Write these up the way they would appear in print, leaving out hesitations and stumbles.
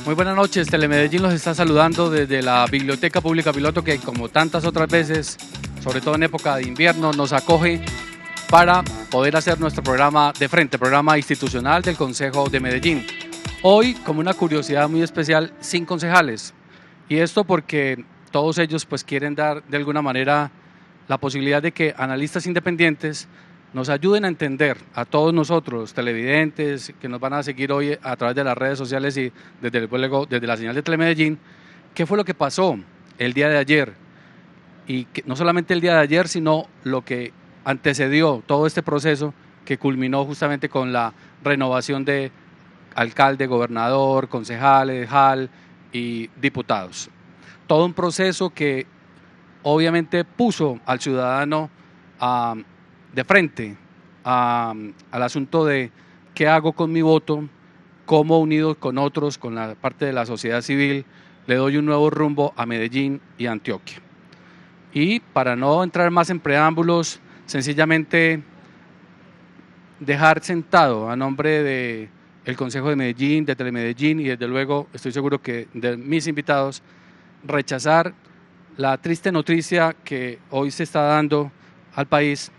Muy buenas noches, Telemedellín los está saludando desde la Biblioteca Pública Piloto, que como tantas otras veces, sobre todo en época de invierno, nos acoge para poder hacer nuestro programa de frente, programa institucional del Consejo de Medellín. Hoy, como una curiosidad muy especial, sin concejales, y esto porque todos ellos pues quieren dar de alguna manera la posibilidad de que analistas independientes nos ayuden a entender a todos nosotros, televidentes que nos van a seguir hoy a través de las redes sociales y desde la señal de Telemedellín, qué fue lo que pasó el día de ayer, y que no solamente el día de ayer, sino lo que antecedió todo este proceso que culminó justamente con la renovación de alcalde, gobernador, concejales, JAL y diputados. Todo un proceso que obviamente puso al ciudadano de frente al asunto de qué hago con mi voto, cómo unido con otros, con la parte de la sociedad civil, le doy un nuevo rumbo a Medellín y a Antioquia. Y para no entrar más en preámbulos, sencillamente dejar sentado a nombre del Consejo de Medellín, de Telemedellín y desde luego estoy seguro que de mis invitados, rechazar la triste noticia que hoy se está dando al país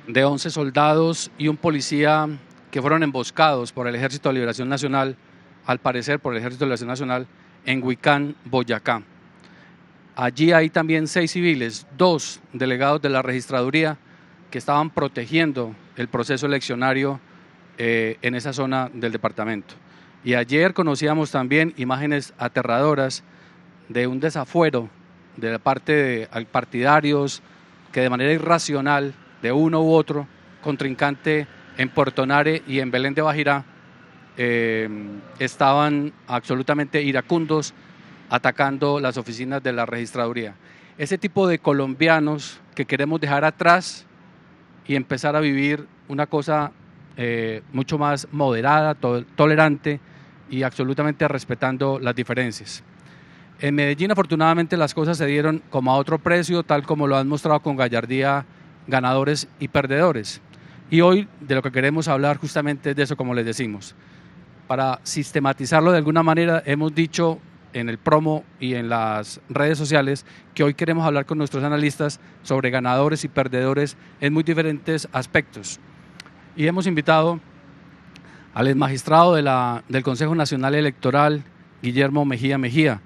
de 11 soldados y un policía que fueron emboscados por el Ejército de Liberación Nacional, al parecer por el Ejército de Liberación Nacional, en Huicán, Boyacá. Allí hay también 6 civiles, 2 delegados de la registraduría que estaban protegiendo el proceso eleccionario en esa zona del departamento. Y ayer conocíamos también imágenes aterradoras de un desafuero de la parte de partidarios que de manera irracional de uno u otro contrincante en Puerto Nare y en Belén de Bajirá estaban absolutamente iracundos atacando las oficinas de la registraduría. Ese tipo de colombianos que queremos dejar atrás y empezar a vivir una cosa mucho más moderada, tolerante y absolutamente respetando las diferencias. En Medellín afortunadamente las cosas se dieron como a otro precio, tal como lo han mostrado con gallardía ganadores y perdedores. Y hoy de lo que queremos hablar justamente es de eso, como les decimos. Para sistematizarlo de alguna manera, hemos dicho en el promo y en las redes sociales que hoy queremos hablar con nuestros analistas sobre ganadores y perdedores en muy diferentes aspectos. Y hemos invitado al exmagistrado del Consejo Nacional Electoral, Guillermo Mejía Mejía,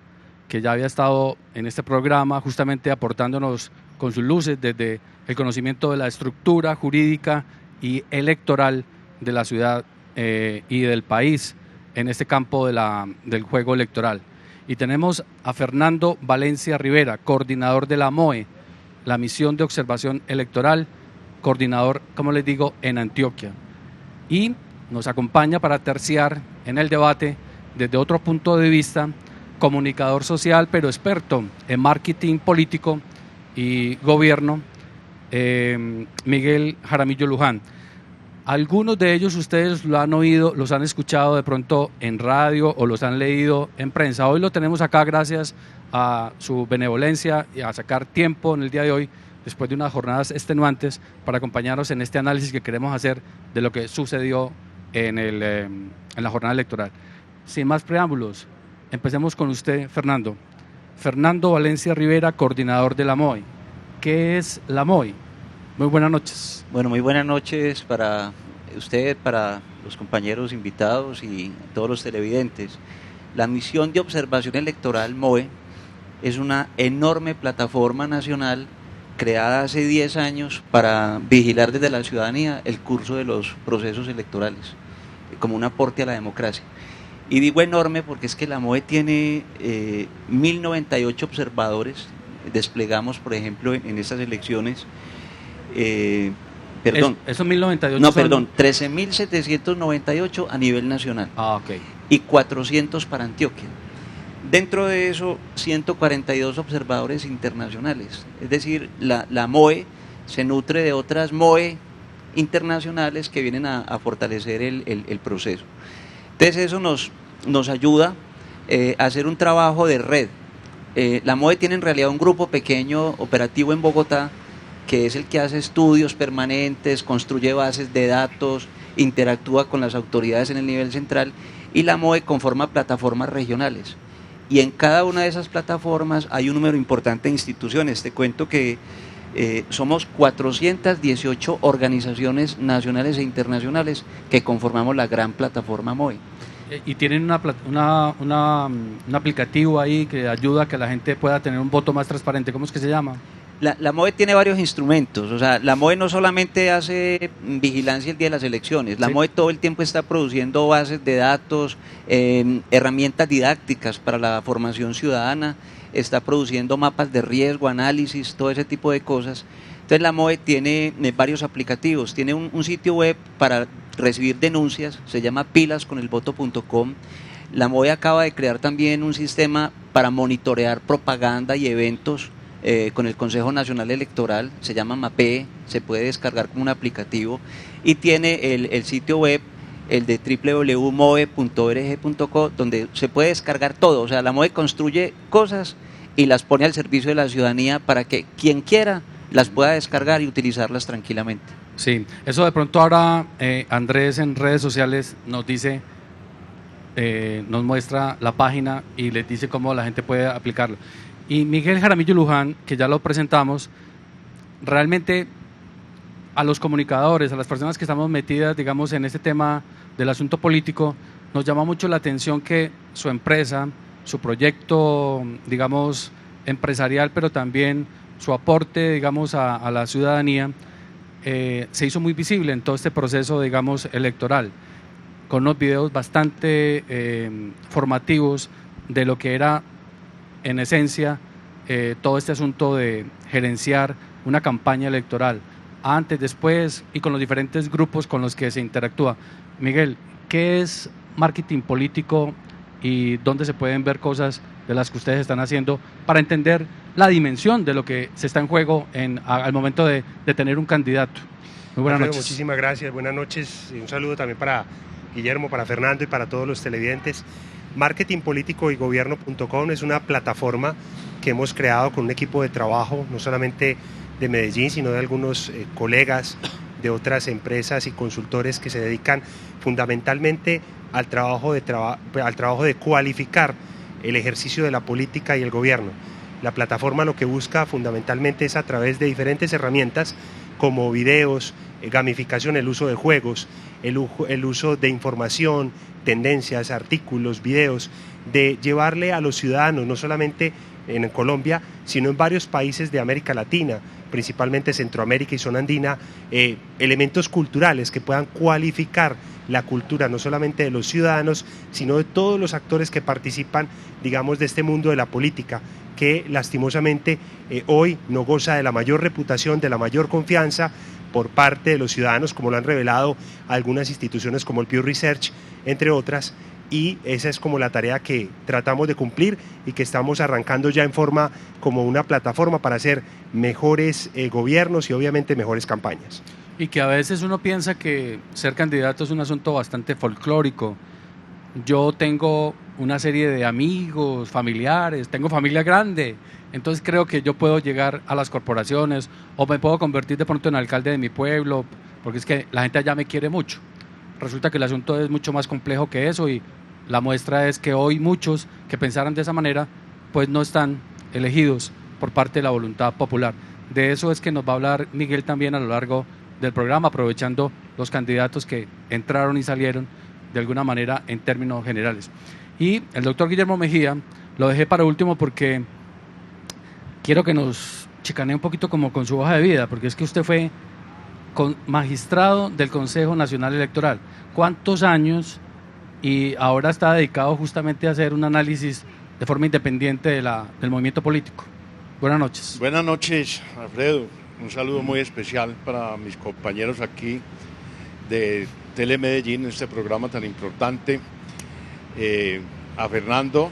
que ya había estado en este programa justamente aportándonos con sus luces desde el conocimiento de la estructura jurídica y electoral de la ciudad y del país en este campo del juego electoral. Y tenemos a Fernando Valencia Rivera, coordinador de la MOE, la Misión de Observación Electoral, coordinador, como les digo, en Antioquia. Y nos acompaña para terciar en el debate desde otro punto de vista, comunicador social pero experto en marketing político y gobierno, Miguel Jaramillo Luján. Algunos de ellos ustedes lo han oído, los han escuchado de pronto en radio o los han leído en prensa. Hoy lo tenemos acá gracias a su benevolencia y a sacar tiempo en el día de hoy, después de unas jornadas extenuantes, para acompañarnos en este análisis que queremos hacer de lo que sucedió en la jornada electoral. Sin más preámbulos, empecemos con usted, Fernando. Fernando Valencia Rivera, coordinador de la MOE. ¿Qué es la MOE? Muy buenas noches. Bueno, muy buenas noches para usted, para los compañeros invitados y todos los televidentes. La Misión de Observación Electoral MOE es una enorme plataforma nacional creada hace 10 años para vigilar desde la ciudadanía el curso de los procesos electorales, como un aporte a la democracia. Y digo enorme porque es que la MOE tiene 1098 observadores. Desplegamos, por ejemplo, en estas elecciones, ¿Esos 1098? No, perdón, 13.798 a nivel nacional. Ok. Y 400 para Antioquia. Dentro de eso, 142 observadores internacionales. Es decir, la MOE se nutre de otras MOE internacionales que vienen a fortalecer el proceso. Entonces eso nos ayuda a hacer un trabajo de red. La MOE tiene en realidad un grupo pequeño operativo en Bogotá, que es el que hace estudios permanentes, construye bases de datos, interactúa con las autoridades en el nivel central, y la MOE conforma plataformas regionales. Y en cada una de esas plataformas hay un número importante de instituciones. Te cuento que somos 418 organizaciones nacionales e internacionales que conformamos la gran plataforma MOE. Y tienen un aplicativo ahí que ayuda a que la gente pueda tener un voto más transparente. ¿Cómo es que se llama? La MOE tiene varios instrumentos, o sea, la MOE no solamente hace vigilancia el día de las elecciones, la MOE todo el tiempo está produciendo bases de datos, herramientas didácticas para la formación ciudadana, está produciendo mapas de riesgo, análisis, todo ese tipo de cosas. Entonces la MOE tiene varios aplicativos, tiene un sitio web para recibir denuncias, se llama pilasconelvoto.com. La MOE acaba de crear también un sistema para monitorear propaganda y eventos con el Consejo Nacional Electoral, se llama MAPE, se puede descargar como un aplicativo, y tiene el sitio web, el de www.moe.org.co, donde se puede descargar todo. O sea, la MOE construye cosas y las pone al servicio de la ciudadanía para que quien quiera las pueda descargar y utilizarlas tranquilamente. Sí, eso de pronto ahora Andrés en redes sociales nos dice, nos muestra la página y les dice cómo la gente puede aplicarlo. Y Miguel Jaramillo Luján, que ya lo presentamos, realmente a los comunicadores, a las personas que estamos metidas, digamos, en este tema del asunto político, nos llama mucho la atención que su empresa, su proyecto, digamos, empresarial, pero también su aporte, digamos, a la ciudadanía, se hizo muy visible en todo este proceso, digamos, electoral, con unos videos bastante formativos de lo que era, en esencia, todo este asunto de gerenciar una campaña electoral, antes, después y con los diferentes grupos con los que se interactúa. Miguel, ¿qué es marketing político y dónde se pueden ver cosas de las que ustedes están haciendo para entender la dimensión de lo que se está en juego al momento de tener un candidato? Muy buenas noches. Muchísimas gracias, buenas noches y un saludo también para Guillermo, para Fernando y para todos los televidentes. Marketing Político y Gobierno.com es una plataforma que hemos creado con un equipo de trabajo, no solamente de Medellín, sino de algunos colegas de otras empresas y consultores que se dedican fundamentalmente al trabajo de cualificar el ejercicio de la política y el gobierno. La plataforma lo que busca fundamentalmente es, a través de diferentes herramientas como videos, gamificación, el uso de juegos, el uso de información, tendencias, artículos, videos, de llevarle a los ciudadanos, no solamente en Colombia, sino en varios países de América Latina, principalmente Centroamérica y zona andina, elementos culturales que puedan cualificar la cultura no solamente de los ciudadanos, sino de todos los actores que participan, digamos, de este mundo de la política, que lastimosamente hoy no goza de la mayor reputación, de la mayor confianza por parte de los ciudadanos, como lo han revelado algunas instituciones como el Pew Research, entre otras, y esa es como la tarea que tratamos de cumplir y que estamos arrancando ya en forma como una plataforma para hacer mejores gobiernos y obviamente mejores campañas. Y que a veces uno piensa que ser candidato es un asunto bastante folclórico. Yo tengo una serie de amigos, familiares, tengo familia grande, entonces creo que yo puedo llegar a las corporaciones o me puedo convertir de pronto en alcalde de mi pueblo, porque es que la gente allá me quiere mucho. Resulta que el asunto es mucho más complejo que eso y la muestra es que hoy muchos que pensaran de esa manera pues no están elegidos por parte de la voluntad popular. De eso es que nos va a hablar Miguel también a lo largo del programa, aprovechando los candidatos que entraron y salieron de alguna manera en términos generales. Y el doctor Guillermo Mejía lo dejé para último porque quiero que nos chicanee un poquito como con su hoja de vida, porque es que usted fue magistrado del Consejo Nacional Electoral. ¿Cuántos años? Y ahora está dedicado justamente a hacer un análisis de forma independiente del movimiento político. Buenas noches. Buenas noches, Alfredo. Un saludo muy especial para mis compañeros aquí de Telemedellín, en este programa tan importante. A Fernando,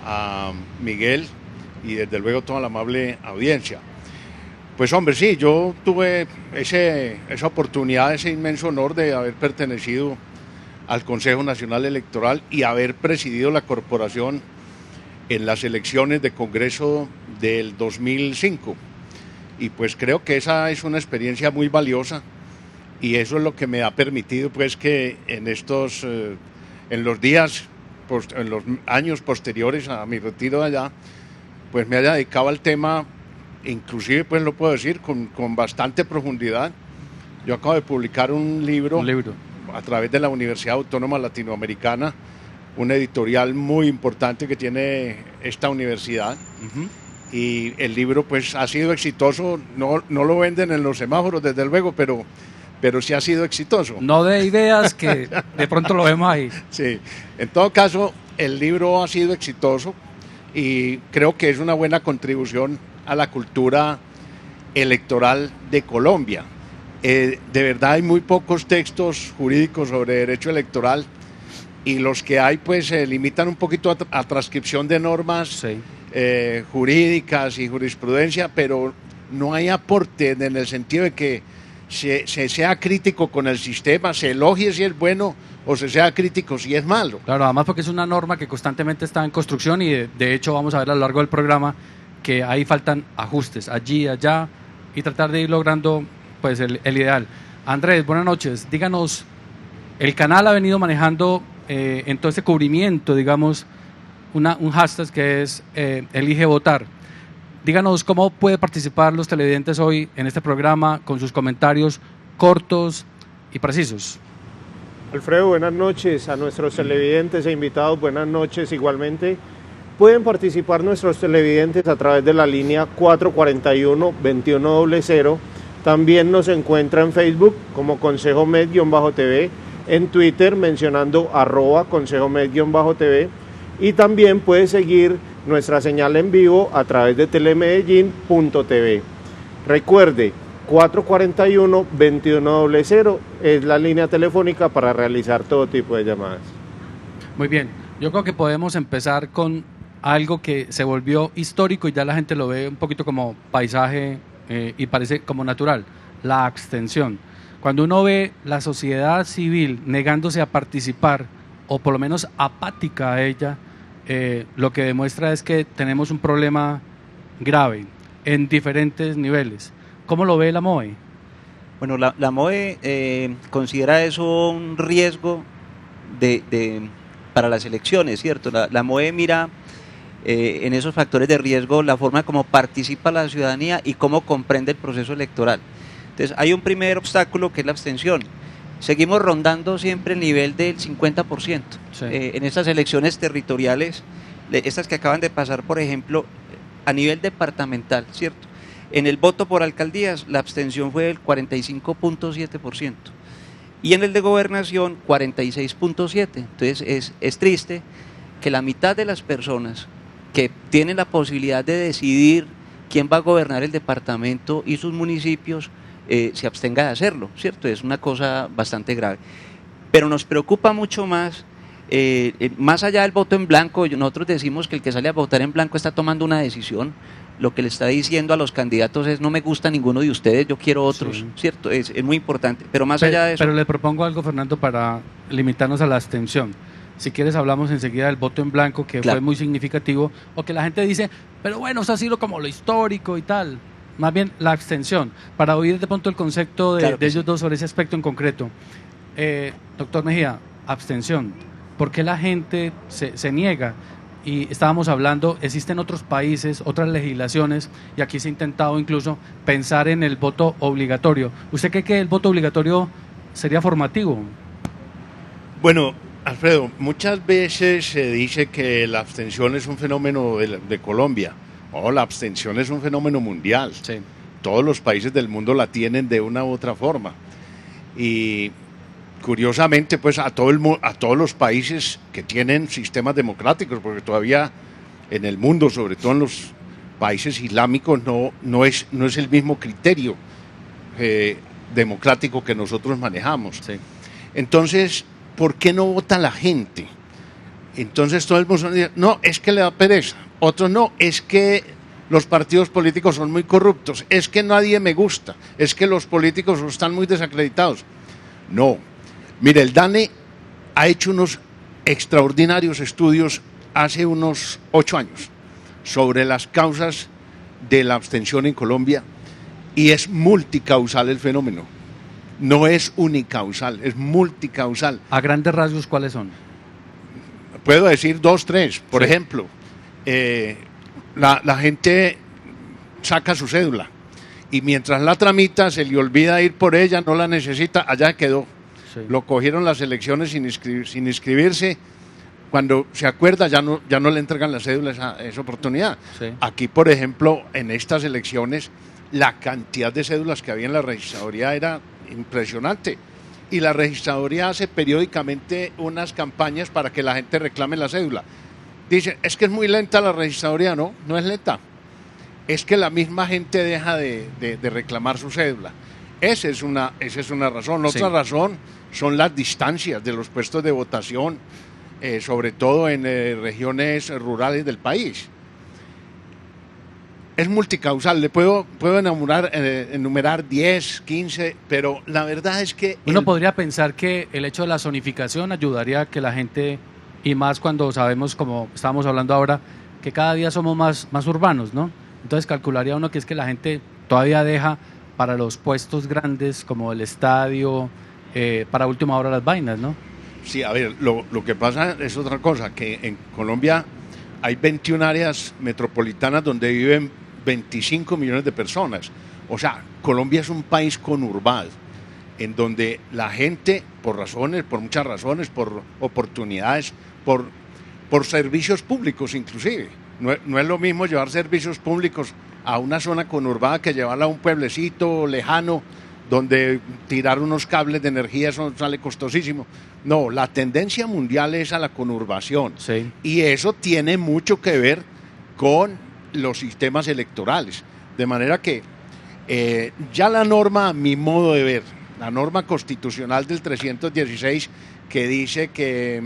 a Miguel y desde luego toda la amable audiencia. Pues hombre, sí, yo tuve esa oportunidad, ese inmenso honor de haber pertenecido al Consejo Nacional Electoral y haber presidido la corporación en las elecciones de Congreso del 2005. Y pues creo que esa es una experiencia muy valiosa y eso es lo que me ha permitido pues que en estos en los días, en los años posteriores a mi retiro de allá, pues me haya dedicado al tema, inclusive pues lo puedo decir con bastante profundidad. Yo acabo de publicar un libro a través de la Universidad Autónoma Latinoamericana, un editorial muy importante que tiene esta universidad. Y el libro pues ha sido exitoso, no lo venden en los semáforos desde luego, pero sí ha sido exitoso. No de ideas que de pronto lo vemos ahí. Sí, en todo caso el libro ha sido exitoso y creo que es una buena contribución a la cultura electoral de Colombia. De verdad hay muy pocos textos jurídicos sobre derecho electoral y los que hay pues se limitan un poquito a transcripción de normas Sí. Jurídicas y jurisprudencia, pero no hay aporte en el sentido de que se sea crítico con el sistema, se elogie si es bueno o se sea crítico si es malo. Claro, además porque es una norma que constantemente está en construcción y de hecho vamos a ver a lo largo del programa que ahí faltan ajustes, allí, allá, y tratar de ir logrando pues el ideal. Andrés, buenas noches. Díganos, el canal ha venido manejando en todo este cubrimiento, digamos, un hashtag que es Elige Votar. Díganos cómo puede participar los televidentes hoy en este programa con sus comentarios cortos y precisos. Alfredo, buenas noches a nuestros televidentes e invitados, buenas noches igualmente. Pueden participar nuestros televidentes a través de la línea 441-2100. También nos encuentra en Facebook como Consejo Med-TV, en Twitter mencionando @Consejo Med-TV y también puede seguir nuestra señal en vivo a través de telemedellin.tv. Recuerde, 441-2100 es la línea telefónica para realizar todo tipo de llamadas. Muy bien, yo creo que podemos empezar con algo que se volvió histórico y ya la gente lo ve un poquito como paisaje y parece como natural, la abstención. Cuando uno ve la sociedad civil negándose a participar o por lo menos apática a ella, lo que demuestra es que tenemos un problema grave en diferentes niveles. ¿Cómo lo ve la MOE? Bueno, la MOE considera eso un riesgo para las elecciones, ¿cierto? La MOE mira en esos factores de riesgo la forma como participa la ciudadanía y cómo comprende el proceso electoral. Entonces, hay un primer obstáculo que es la abstención. Seguimos rondando siempre el nivel del 50%. Sí. En estas elecciones territoriales, estas que acaban de pasar, por ejemplo, a nivel departamental, ¿cierto? En el voto por alcaldías, la abstención fue del 45.7%. Y en el de gobernación, 46.7%. Entonces, es triste que la mitad de las personas que tienen la posibilidad de decidir quién va a gobernar el departamento y sus municipios, se abstenga de hacerlo, ¿cierto? Es una cosa bastante grave. Pero nos preocupa mucho más, más allá del voto en blanco, nosotros decimos que el que sale a votar en blanco está tomando una decisión, lo que le está diciendo a los candidatos es no me gusta ninguno de ustedes, yo quiero otros, sí. ¿Cierto? Es muy importante, pero más allá de eso... Pero le propongo algo, Fernando, para limitarnos a la abstención. Si quieres hablamos enseguida del voto en blanco, que claro, fue muy significativo, o que la gente dice, pero bueno, eso ha sido como lo histórico y tal. Más bien la abstención, para oír de pronto el concepto de ellos sí, dos sobre ese aspecto en concreto. Doctor Mejía, abstención, ¿por qué la gente se niega? Y estábamos hablando, existen otros países, otras legislaciones, y aquí se ha intentado incluso pensar en el voto obligatorio. ¿Usted cree que el voto obligatorio sería formativo? Bueno, Alfredo, muchas veces se dice que la abstención es un fenómeno de Colombia. Oh, la abstención es un fenómeno mundial. Sí. Todos los países del mundo la tienen de una u otra forma. Y curiosamente, pues a todos los países que tienen sistemas democráticos, porque todavía en el mundo, sobre todo en los países islámicos, no es el mismo criterio democrático que nosotros manejamos. Sí. Entonces, ¿por qué no vota la gente? Entonces todo el mundo dice, no, es que le da pereza. Otros no, es que los partidos políticos son muy corruptos, es que nadie me gusta, es que los políticos están muy desacreditados. No, mire, el DANE ha hecho unos extraordinarios estudios hace unos 8 años sobre las causas de la abstención en Colombia y es multicausal el fenómeno, no es unicausal, es multicausal. A grandes rasgos, ¿cuáles son? puedo decir 2, 3. Por ejemplo, la gente saca su cédula y mientras la tramita se le olvida ir por ella, no la necesita, allá quedó. Sí. Lo cogieron las elecciones sin inscribirse. Cuando se acuerda ya no le entregan la cédula esa oportunidad. Sí. Aquí, por ejemplo, en estas elecciones, la cantidad de cédulas que había en la registraduría era impresionante. Y la registraduría hace periódicamente unas campañas para que la gente reclame la cédula. Dice, es que es muy lenta la registraduría. No es lenta. Es que la misma gente deja de reclamar su cédula. Esa es una razón. Otra razón son las distancias de los puestos de votación, sobre todo en regiones rurales del país. Es multicausal, le puedo enumerar 10, 15, pero la verdad es que... Uno podría pensar que el hecho de la zonificación ayudaría a que la gente, y más cuando sabemos, como estábamos hablando ahora, que cada día somos más urbanos, ¿no? Entonces calcularía uno que es que la gente todavía deja para los puestos grandes, como el estadio, para última hora las vainas, ¿no? Sí, a ver, lo que pasa es otra cosa, que en Colombia hay 21 áreas metropolitanas donde viven 25 millones de personas. O sea, Colombia es un país conurbado, en donde la gente, por muchas razones, por oportunidades, por servicios públicos inclusive. No es lo mismo llevar servicios públicos a una zona conurbada que llevarla a un pueblecito lejano, donde tirar unos cables de energía, eso sale costosísimo. No, la tendencia mundial es a la conurbación. Sí. Y eso tiene mucho que ver con los sistemas electorales. De manera que ya la norma, a mi modo de ver, la norma constitucional del 316, que dice que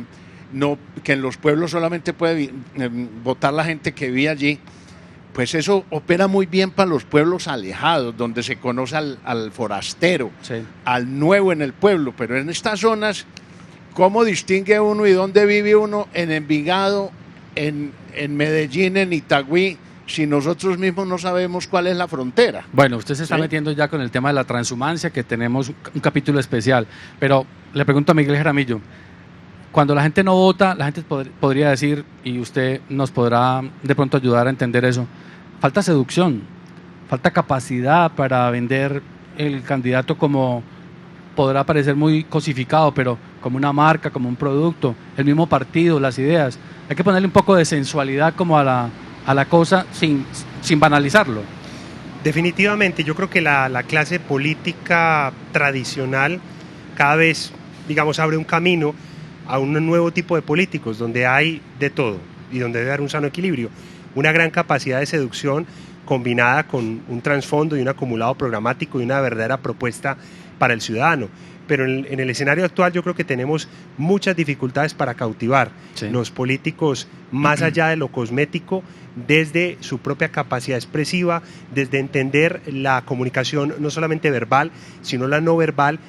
en los pueblos solamente puede votar la gente que vive allí, pues eso opera muy bien para los pueblos alejados, donde se conoce al forastero, sí, al nuevo en el pueblo. Pero en estas zonas, ¿cómo distingue uno y dónde vive uno en Envigado, en Medellín, en Itagüí, si nosotros mismos no sabemos cuál es la frontera? Bueno, usted se está metiendo ya con el tema de la transhumancia, que tenemos un capítulo especial. Pero le pregunto a Miguel Jaramillo, cuando la gente no vota, la gente podría decir, y usted nos podrá de pronto ayudar a entender eso, falta seducción, falta capacidad para vender el candidato como podrá parecer muy cosificado, pero como una marca, como un producto, el mismo partido, las ideas. Hay que ponerle un poco de sensualidad como a la cosa sin banalizarlo. Definitivamente, yo creo que la clase política tradicional cada vez, digamos, abre un camino a un nuevo tipo de políticos, donde hay de todo y donde debe haber un sano equilibrio. Una gran capacidad de seducción combinada con un trasfondo y un acumulado programático y una verdadera propuesta para el ciudadano. Pero en el escenario actual yo creo que tenemos muchas dificultades para cautivar los políticos más allá de lo cosmético, desde su propia capacidad expresiva, desde entender la comunicación no solamente verbal, sino la no verbal,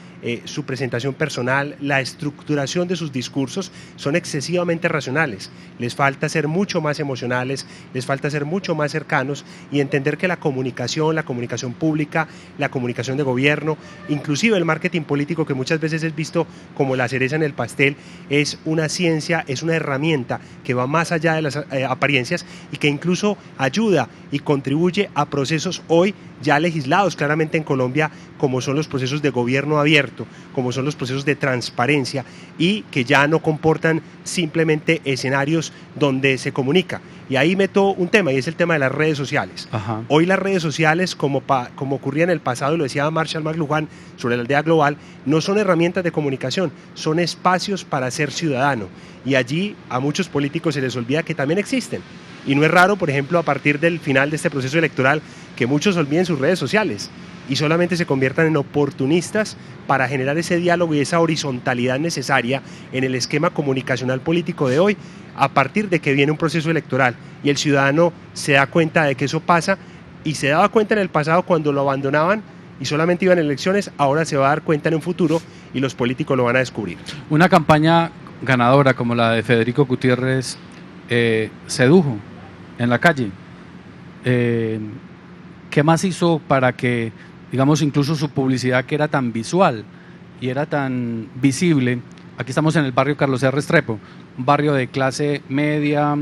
su presentación personal, la estructuración de sus discursos son excesivamente racionales. Les falta ser mucho más emocionales, les falta ser mucho más cercanos y entender que la comunicación pública, la comunicación de gobierno, inclusive el marketing político, que muchas veces es visto como la cereza en el pastel, es una ciencia, es una herramienta que va más allá de las apariencias y que incluso ayuda y contribuye a procesos hoy ya legislados claramente en Colombia, como son los procesos de gobierno abierto, como son los procesos de transparencia y que ya no comportan simplemente escenarios donde se comunica. Y ahí meto un tema, y es el tema de las redes sociales. Ajá. Hoy las redes sociales, como ocurría en el pasado, y lo decía Marshall McLuhan sobre la aldea global, no son herramientas de comunicación, son espacios para ser ciudadano. Y allí a muchos políticos se les olvida que también existen. Y no es raro, por ejemplo, a partir del final de este proceso electoral, que muchos olviden sus redes sociales y solamente se conviertan en oportunistas para generar ese diálogo y esa horizontalidad necesaria en el esquema comunicacional político de hoy, a partir de que viene un proceso electoral y el ciudadano se da cuenta de que eso pasa, y se daba cuenta en el pasado cuando lo abandonaban y solamente iban a elecciones. Ahora se va a dar cuenta en un futuro y los políticos lo van a descubrir. Una campaña ganadora como la de Federico Gutiérrez sedujo en la calle. ¿Qué más hizo para que, digamos, incluso su publicidad, que era tan visual y era tan visible, Aquí estamos en el barrio Carlos R. Restrepo, un barrio de clase media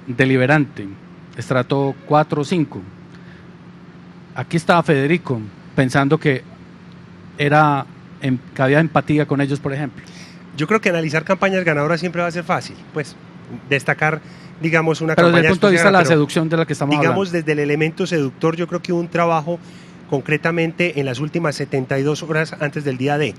deliberante, estrato 4 o 5. Aquí estaba Federico, pensando que había empatía con ellos, por ejemplo. Yo creo que analizar campañas ganadoras siempre va a ser fácil, pues destacar, digamos, una pero campaña... Pero desde el punto de vista de la pero, seducción de la que estamos digamos, hablando. desde el elemento seductor, yo creo que hubo un trabajo concretamente en las últimas 72 horas antes del día D,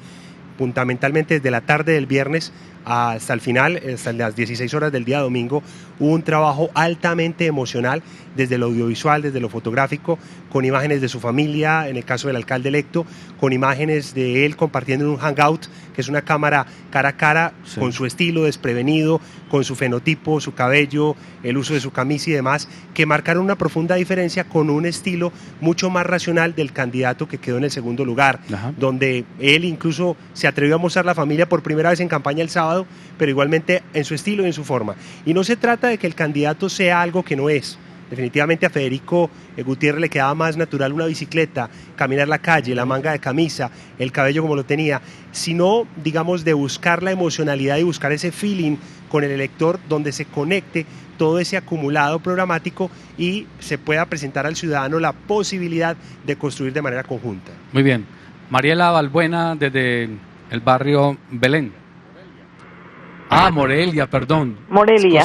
fundamentalmente desde la tarde del viernes hasta el final, hasta las 16 horas del día domingo, hubo un trabajo altamente emocional desde lo audiovisual, desde lo fotográfico, con imágenes de su familia, en el caso del alcalde electo, con imágenes de él compartiendo en un hangout, que es una cámara cara a cara, sí, con su estilo desprevenido, con su fenotipo, su cabello, el uso de su camisa y demás, que marcaron una profunda diferencia con un estilo mucho más racional del candidato que quedó en el segundo lugar, ajá, donde él incluso se atrevió a mostrar la familia por primera vez en campaña el sábado, pero igualmente en su estilo y en su forma. Y no se trata de que el candidato sea algo que no es. Definitivamente a Federico Gutiérrez le quedaba más natural una bicicleta, caminar la calle, la manga de camisa, el cabello como lo tenía, sino, digamos, de buscar la emocionalidad y buscar ese feeling con el elector donde se conecte todo ese acumulado programático y se pueda presentar al ciudadano la posibilidad de construir de manera conjunta. Muy bien. Mariela Balbuena desde el barrio Belén. Morelia, perdón. Morelia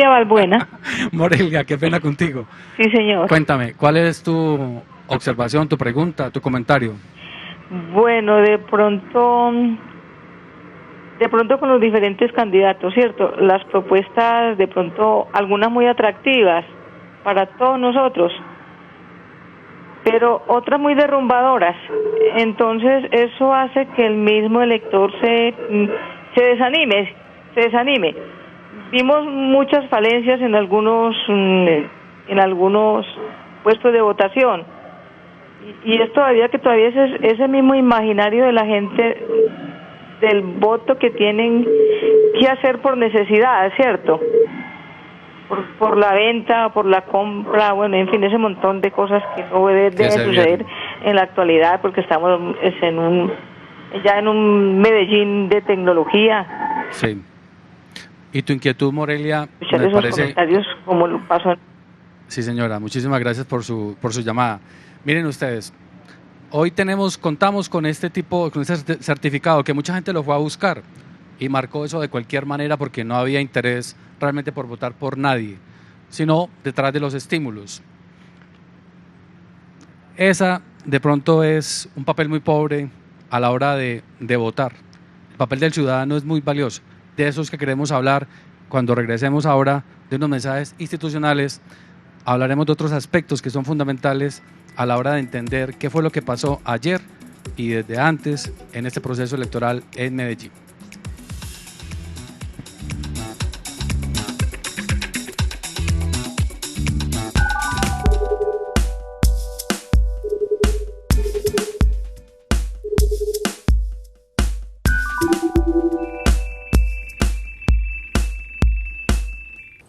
Balbuena. Morelia, qué pena contigo. Sí, señor. Cuéntame, ¿cuál es tu observación, tu pregunta, tu comentario? Bueno, de pronto con los diferentes candidatos, ¿cierto? Las propuestas, de pronto, algunas muy atractivas para todos nosotros, pero otras muy derrumbadoras. Entonces, eso hace que el mismo elector se desanime. Vimos muchas falencias en algunos puestos de votación y es todavía ese mismo imaginario de la gente del voto que tienen que hacer por necesidad, ¿cierto? Por la venta, por la compra, bueno, en fin, ese montón de cosas que no deben suceder en la actualidad porque estamos en un Medellín de tecnología. Sí. ¿Y tu inquietud, Morelia? Me parece... comentarios como lo pasó. Sí, señora, muchísimas gracias por su llamada. Miren ustedes, hoy contamos con este certificado que mucha gente lo fue a buscar y marcó eso de cualquier manera porque no había interés realmente por votar por nadie, sino detrás de los estímulos. Esa de pronto es un papel muy pobre a la hora de votar. El papel del ciudadano es muy valioso. De esos que queremos hablar cuando regresemos ahora de unos mensajes institucionales, hablaremos de otros aspectos que son fundamentales a la hora de entender qué fue lo que pasó ayer y desde antes en este proceso electoral en Medellín.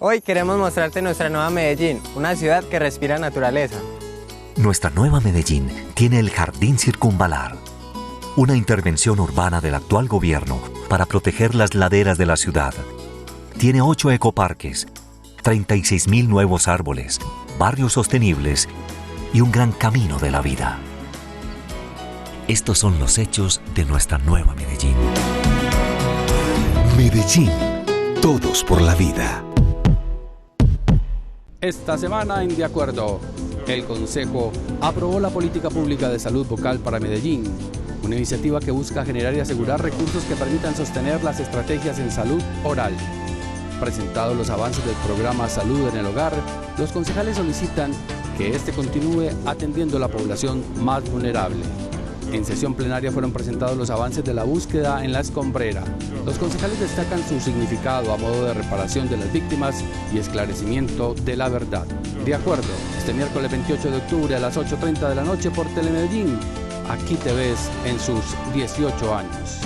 Hoy queremos mostrarte nuestra nueva Medellín, una ciudad que respira naturaleza. Nuestra nueva Medellín tiene el Jardín Circunvalar, una intervención urbana del actual gobierno para proteger las laderas de la ciudad. Tiene 8 ecoparques, 36.000 nuevos árboles, barrios sostenibles y un gran camino de la vida. Estos son los hechos de nuestra nueva Medellín. Medellín, todos por la vida. Esta semana en De Acuerdo, el Consejo aprobó la Política Pública de Salud Bucal para Medellín, una iniciativa que busca generar y asegurar recursos que permitan sostener las estrategias en salud oral. Presentados los avances del programa Salud en el Hogar, los concejales solicitan que este continúe atendiendo a la población más vulnerable. En sesión plenaria fueron presentados los avances de la búsqueda en la escombrera. Los concejales destacan su significado a modo de reparación de las víctimas y esclarecimiento de la verdad. De Acuerdo, este miércoles 28 de octubre a las 8:30 de la noche por Telemedellín. Aquí te ves en sus 18 años.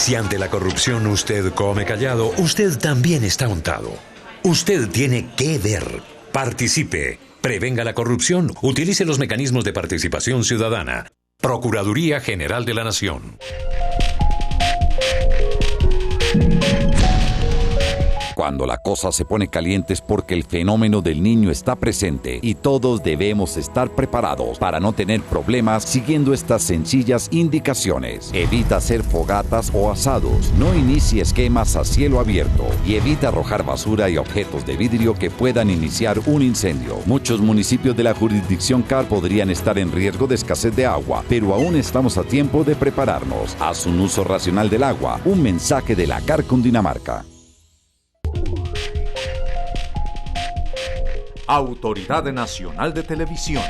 Si ante la corrupción usted come callado, usted también está untado. Usted tiene que ver. Participe. Prevenga la corrupción. Utilice los mecanismos de participación ciudadana. Procuraduría General de la Nación. Cuando la cosa se pone caliente es porque el fenómeno del niño está presente y todos debemos estar preparados para no tener problemas siguiendo estas sencillas indicaciones. Evita hacer fogatas o asados, no inicie esquemas a cielo abierto y evita arrojar basura y objetos de vidrio que puedan iniciar un incendio. Muchos municipios de la jurisdicción CAR podrían estar en riesgo de escasez de agua, pero aún estamos a tiempo de prepararnos. Haz un uso racional del agua. Un mensaje de la CAR Cundinamarca. Autoridad Nacional de Televisión.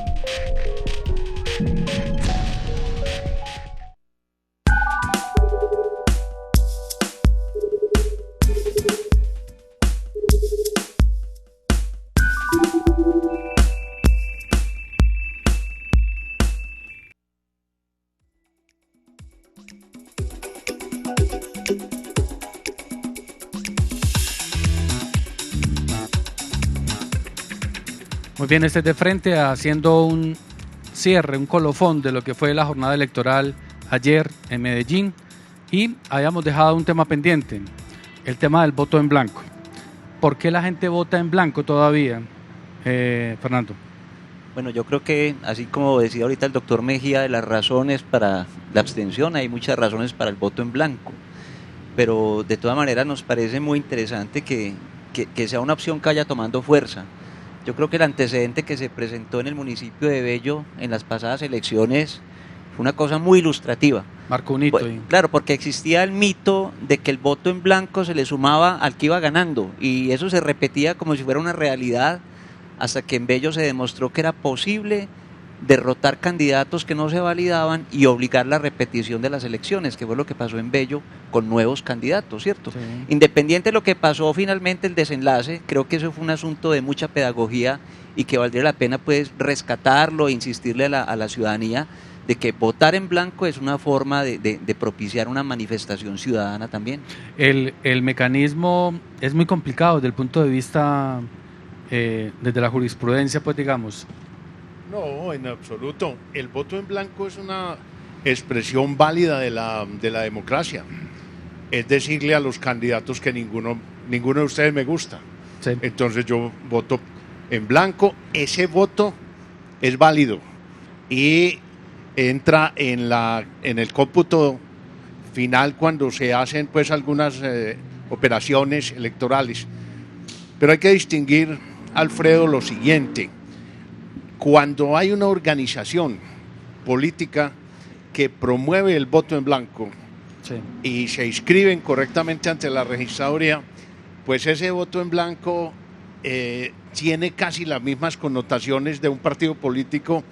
Muy bien, este es De Frente, haciendo un cierre, un colofón de lo que fue la jornada electoral ayer en Medellín, y habíamos dejado un tema pendiente, el tema del voto en blanco. ¿Por qué la gente vota en blanco todavía, Fernando? Bueno, yo creo que, así como decía ahorita el doctor Mejía, de las razones para la abstención, hay muchas razones para el voto en blanco, pero de todas maneras nos parece muy interesante que sea una opción que vaya tomando fuerza. Yo creo que el antecedente que se presentó en el municipio de Bello en las pasadas elecciones fue una cosa muy ilustrativa. Marcó un hito. Claro, porque existía el mito de que el voto en blanco se le sumaba al que iba ganando, y eso se repetía como si fuera una realidad, hasta que en Bello se demostró que era posible derrotar candidatos que no se validaban y obligar la repetición de las elecciones, que fue lo que pasó en Bello con nuevos candidatos, ¿cierto? Sí. Independiente de lo que pasó finalmente, el desenlace, creo que eso fue un asunto de mucha pedagogía y que valdría la pena pues rescatarlo e insistirle a la ciudadanía de que votar en blanco es una forma de propiciar una manifestación ciudadana también. El mecanismo es muy complicado desde el punto de vista, desde la jurisprudencia, pues digamos. No, en absoluto. El voto en blanco es una expresión válida de la democracia. Es decirle a los candidatos que ninguno de ustedes me gusta. Sí. Entonces yo voto en blanco. Ese voto es válido y entra en el cómputo final cuando se hacen pues algunas operaciones electorales. Pero hay que distinguir, Alfredo, lo siguiente. Cuando hay una organización política que promueve el voto en blanco, sí, y se inscriben correctamente ante la registraduría, pues ese voto en blanco tiene casi las mismas connotaciones de un partido político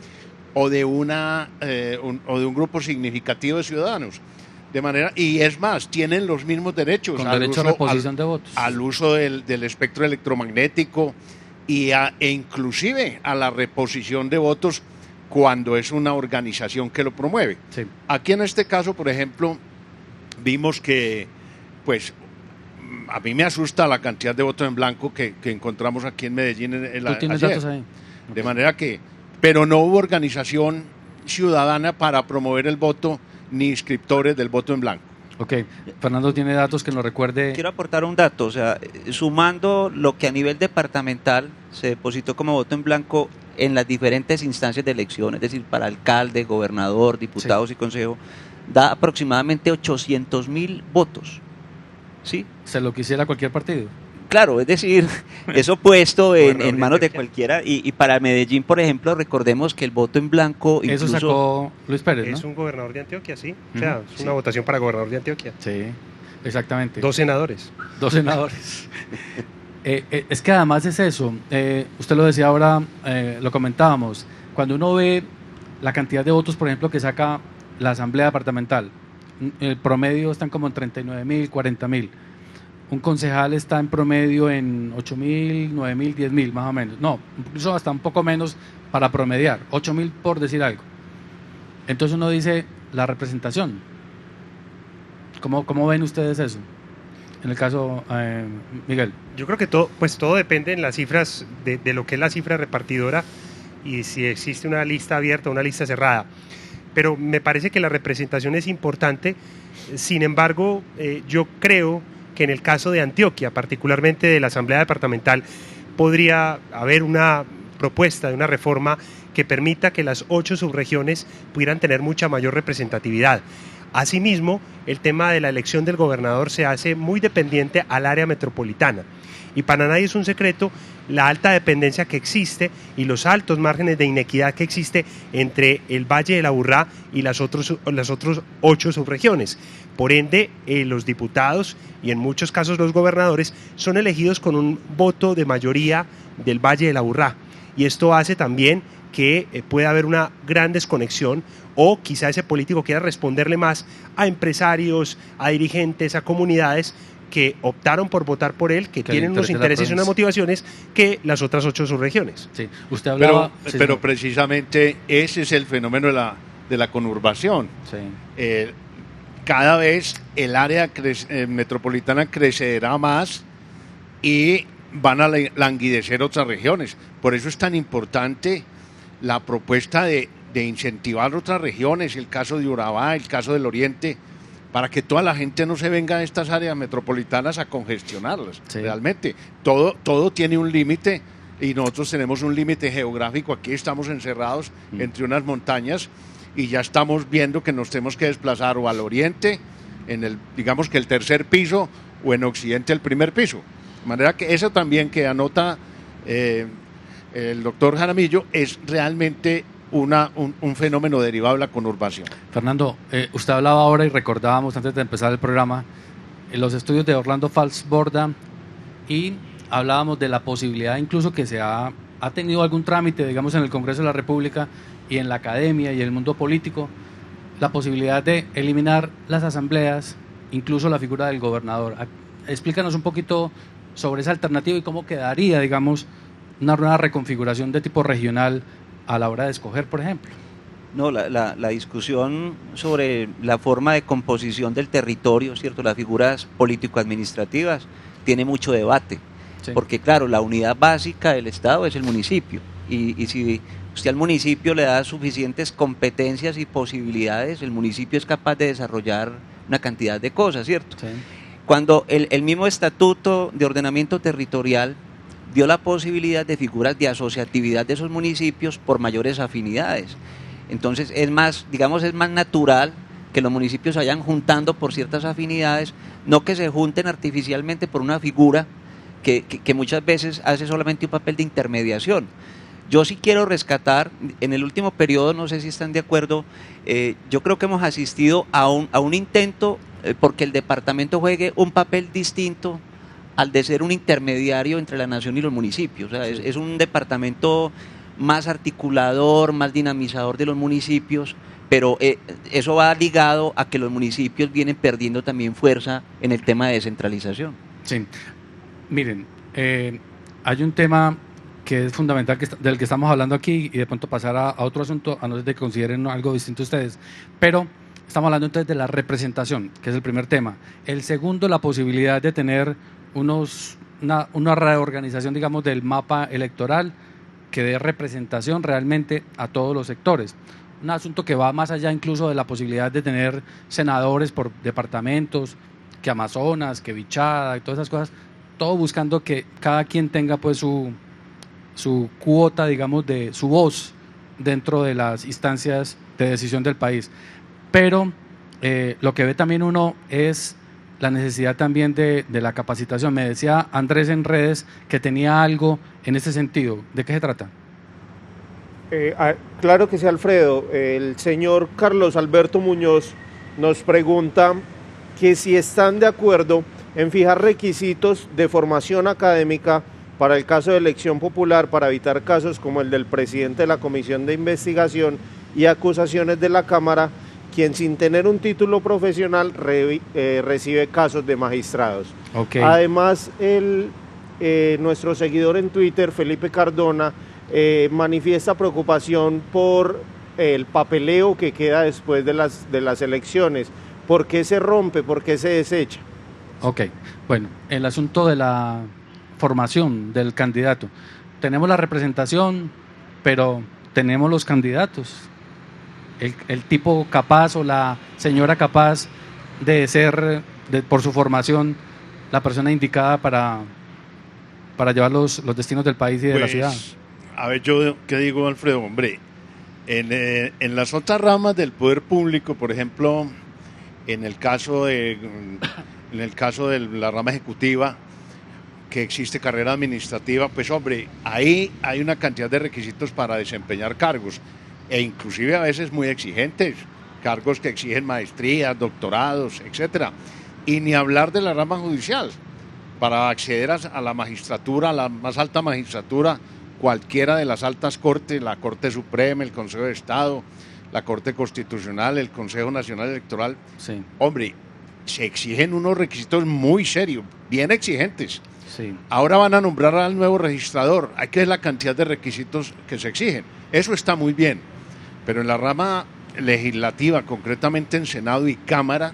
o de un grupo significativo de ciudadanos. De manera, y es más, tienen los mismos derechos. Con derecho a reposición de votos. Al uso del espectro electromagnético, e inclusive a la reposición de votos cuando es una organización que lo promueve. Sí. Aquí en este caso, por ejemplo, vimos que, pues, a mí me asusta la cantidad de votos en blanco que encontramos aquí en Medellín. ¿Tú tienes datos ahí? De manera que, pero no hubo organización ciudadana para promover el voto ni inscriptores del voto en blanco. Ok, Fernando tiene datos que nos recuerde. Quiero aportar un dato, o sea, sumando lo que a nivel departamental se depositó como voto en blanco en las diferentes instancias de elección, es decir, para alcalde, gobernador, diputados, sí, y consejo, da aproximadamente 800.000 votos. ¿Sí? ¿Se lo quisiera cualquier partido? Claro, es decir, eso puesto en manos de cualquiera, y para Medellín, por ejemplo, recordemos que el voto en blanco incluso... Eso sacó Luis Pérez, ¿no? Es un gobernador de Antioquia, sí. O sea, es una votación para gobernador de Antioquia. Sí, exactamente. 2 senadores. 2 senadores. Es que además es eso, usted lo decía ahora, lo comentábamos, cuando uno ve la cantidad de votos, por ejemplo, que saca la Asamblea Departamental, el promedio están como en 39.000, 40.000. Un concejal está en promedio en 8.000, 9.000, 10.000 más o menos. No, incluso hasta un poco menos para promediar, 8.000 por decir algo. Entonces uno dice la representación. ¿Cómo ven ustedes eso? En el caso, Miguel. Yo creo que todo depende en las cifras de lo que es la cifra repartidora y si existe una lista abierta o una lista cerrada. Pero me parece que la representación es importante. Sin embargo, yo creo que en el caso de Antioquia, particularmente de la Asamblea Departamental, podría haber una propuesta de una reforma que permita que las 8 subregiones pudieran tener mucha mayor representatividad. Asimismo, el tema de la elección del gobernador se hace muy dependiente al área metropolitana. Y para nadie es un secreto la alta dependencia que existe y los altos márgenes de inequidad que existe entre el Valle de la Aburrá y las otras 8 subregiones. Por ende, los diputados y en muchos casos los gobernadores son elegidos con un voto de mayoría del Valle de la Aburrá. Y esto hace también que pueda haber una gran desconexión o quizá ese político quiera responderle más a empresarios, a dirigentes, a comunidades que optaron por votar por él, que tienen unos intereses y unas motivaciones que las otras 8 subregiones. Sí, usted hablaba... Pero precisamente ese es el fenómeno de la conurbación. Sí. Cada vez el área metropolitana crecerá más y van a languidecer otras regiones. Por eso es tan importante la propuesta de incentivar otras regiones, el caso de Urabá, el caso del Oriente, para que toda la gente no se venga a estas áreas metropolitanas a congestionarlas. Sí. Realmente, todo tiene un límite y nosotros tenemos un límite geográfico. Aquí estamos encerrados entre unas montañas y ya estamos viendo que nos tenemos que desplazar o al oriente, digamos que el tercer piso, o en occidente el primer piso. De manera que eso también que anota el doctor Jaramillo es realmente un fenómeno derivado de la conurbación. Fernando, usted hablaba ahora y recordábamos antes de empezar el programa los estudios de Orlando Falsborda y hablábamos de la posibilidad incluso que se ha tenido algún trámite, digamos, en el Congreso de la República y en la academia y en el mundo político, la posibilidad de eliminar las asambleas, incluso la figura del gobernador. Explícanos un poquito sobre esa alternativa y cómo quedaría, digamos, una nueva reconfiguración de tipo regional a la hora de escoger, por ejemplo. No, la discusión sobre la forma de composición del territorio, ¿cierto? Las figuras político-administrativas, tiene mucho debate, sí. Porque claro, la unidad básica del Estado es el municipio, y si usted al municipio le da suficientes competencias y posibilidades, el municipio es capaz de desarrollar una cantidad de cosas, ¿cierto? Sí. Cuando el mismo Estatuto de Ordenamiento Territorial dio la posibilidad de figuras de asociatividad de esos municipios por mayores afinidades. Entonces es más natural que los municipios se vayan juntando por ciertas afinidades, no que se junten artificialmente por una figura que muchas veces hace solamente un papel de intermediación. Yo sí quiero rescatar, en el último periodo, no sé si están de acuerdo, yo creo que hemos asistido a un intento porque el departamento juegue un papel distinto al de ser un intermediario entre la nación y los municipios. O sea, es un departamento más articulador, más dinamizador de los municipios, pero eso va ligado a que los municipios vienen perdiendo también fuerza en el tema de descentralización. Sí, miren, hay un tema que es fundamental del que estamos hablando aquí y de pronto pasar a otro asunto, a no ser de que consideren algo distinto ustedes, pero estamos hablando entonces de la representación, que es el primer tema. El segundo, la posibilidad de tener una reorganización, digamos, del mapa electoral que dé representación realmente a todos los sectores. Un asunto que va más allá incluso de la posibilidad de tener senadores por departamentos, que Amazonas, que Vichada y todas esas cosas, todo buscando que cada quien tenga pues su cuota, digamos, de su voz dentro de las instancias de decisión del país. Pero lo que ve también uno es la necesidad también de la capacitación. Me decía Andrés en redes que tenía algo en ese sentido. ¿De qué se trata? Claro que sí, Alfredo. El señor Carlos Alberto Muñoz nos pregunta que si están de acuerdo en fijar requisitos de formación académica para el caso de elección popular para evitar casos como el del presidente de la Comisión de Investigación y Acusaciones de la Cámara, quien sin tener un título profesional recibe casos de magistrados. Okay. Además, nuestro seguidor en Twitter, Felipe Cardona, manifiesta preocupación por el papeleo que queda después de las elecciones, ¿Por qué se rompe? ¿Por qué se desecha? Ok, bueno, el asunto de la formación del candidato. Tenemos la representación, pero tenemos los candidatos. El tipo capaz o la señora capaz de ser, por su formación, la persona indicada para llevar los destinos del país y de la ciudad. A ver, yo qué digo, Alfredo, hombre, en las otras ramas del poder público, por ejemplo, en el caso de la rama ejecutiva, que existe carrera administrativa, pues hombre, ahí hay una cantidad de requisitos para desempeñar cargos, e inclusive a veces muy exigentes, cargos que exigen maestrías, doctorados, etcétera. Y ni hablar de la rama judicial. Para acceder a la magistratura, a la más alta magistratura, cualquiera de las altas cortes, la Corte Suprema, el Consejo de Estado, la Corte Constitucional, el Consejo Nacional Electoral, sí. Hombre, se exigen unos requisitos muy serios, bien exigentes. Sí. Ahora van a nombrar al nuevo registrador, hay que ver la cantidad de requisitos que se exigen. Eso está muy bien, pero en la rama legislativa, concretamente en Senado y Cámara,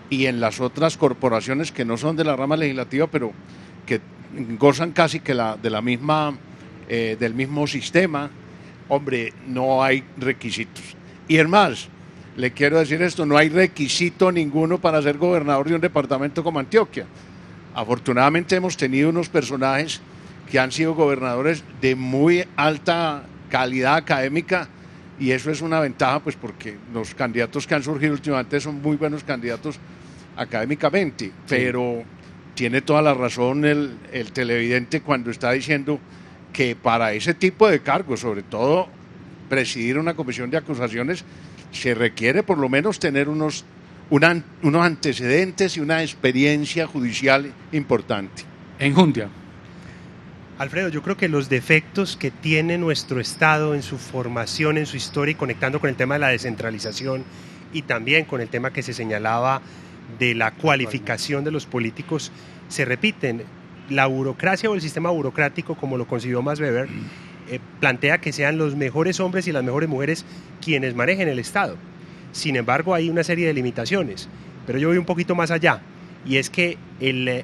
y en las otras corporaciones que no son de la rama legislativa, pero que gozan casi que del mismo sistema, hombre, no hay requisitos. Y es más, le quiero decir esto, no hay requisito ninguno para ser gobernador de un departamento como Antioquia. Afortunadamente hemos tenido unos personajes que han sido gobernadores de muy alta calidad académica, y eso es una ventaja, pues porque los candidatos que han surgido últimamente son muy buenos candidatos académicamente, pero tiene toda la razón el televidente cuando está diciendo que para ese tipo de cargos, sobre todo presidir una comisión de acusaciones, se requiere por lo menos tener unos antecedentes y una experiencia judicial importante. Enjundia. Alfredo, yo creo que los defectos que tiene nuestro Estado en su formación, en su historia, y conectando con el tema de la descentralización y también con el tema que se señalaba de la cualificación de los políticos, se repiten. La burocracia o el sistema burocrático, como lo concibió Max Weber, plantea que sean los mejores hombres y las mejores mujeres quienes manejen el Estado. Sin embargo, hay una serie de limitaciones, pero yo voy un poquito más allá, y es que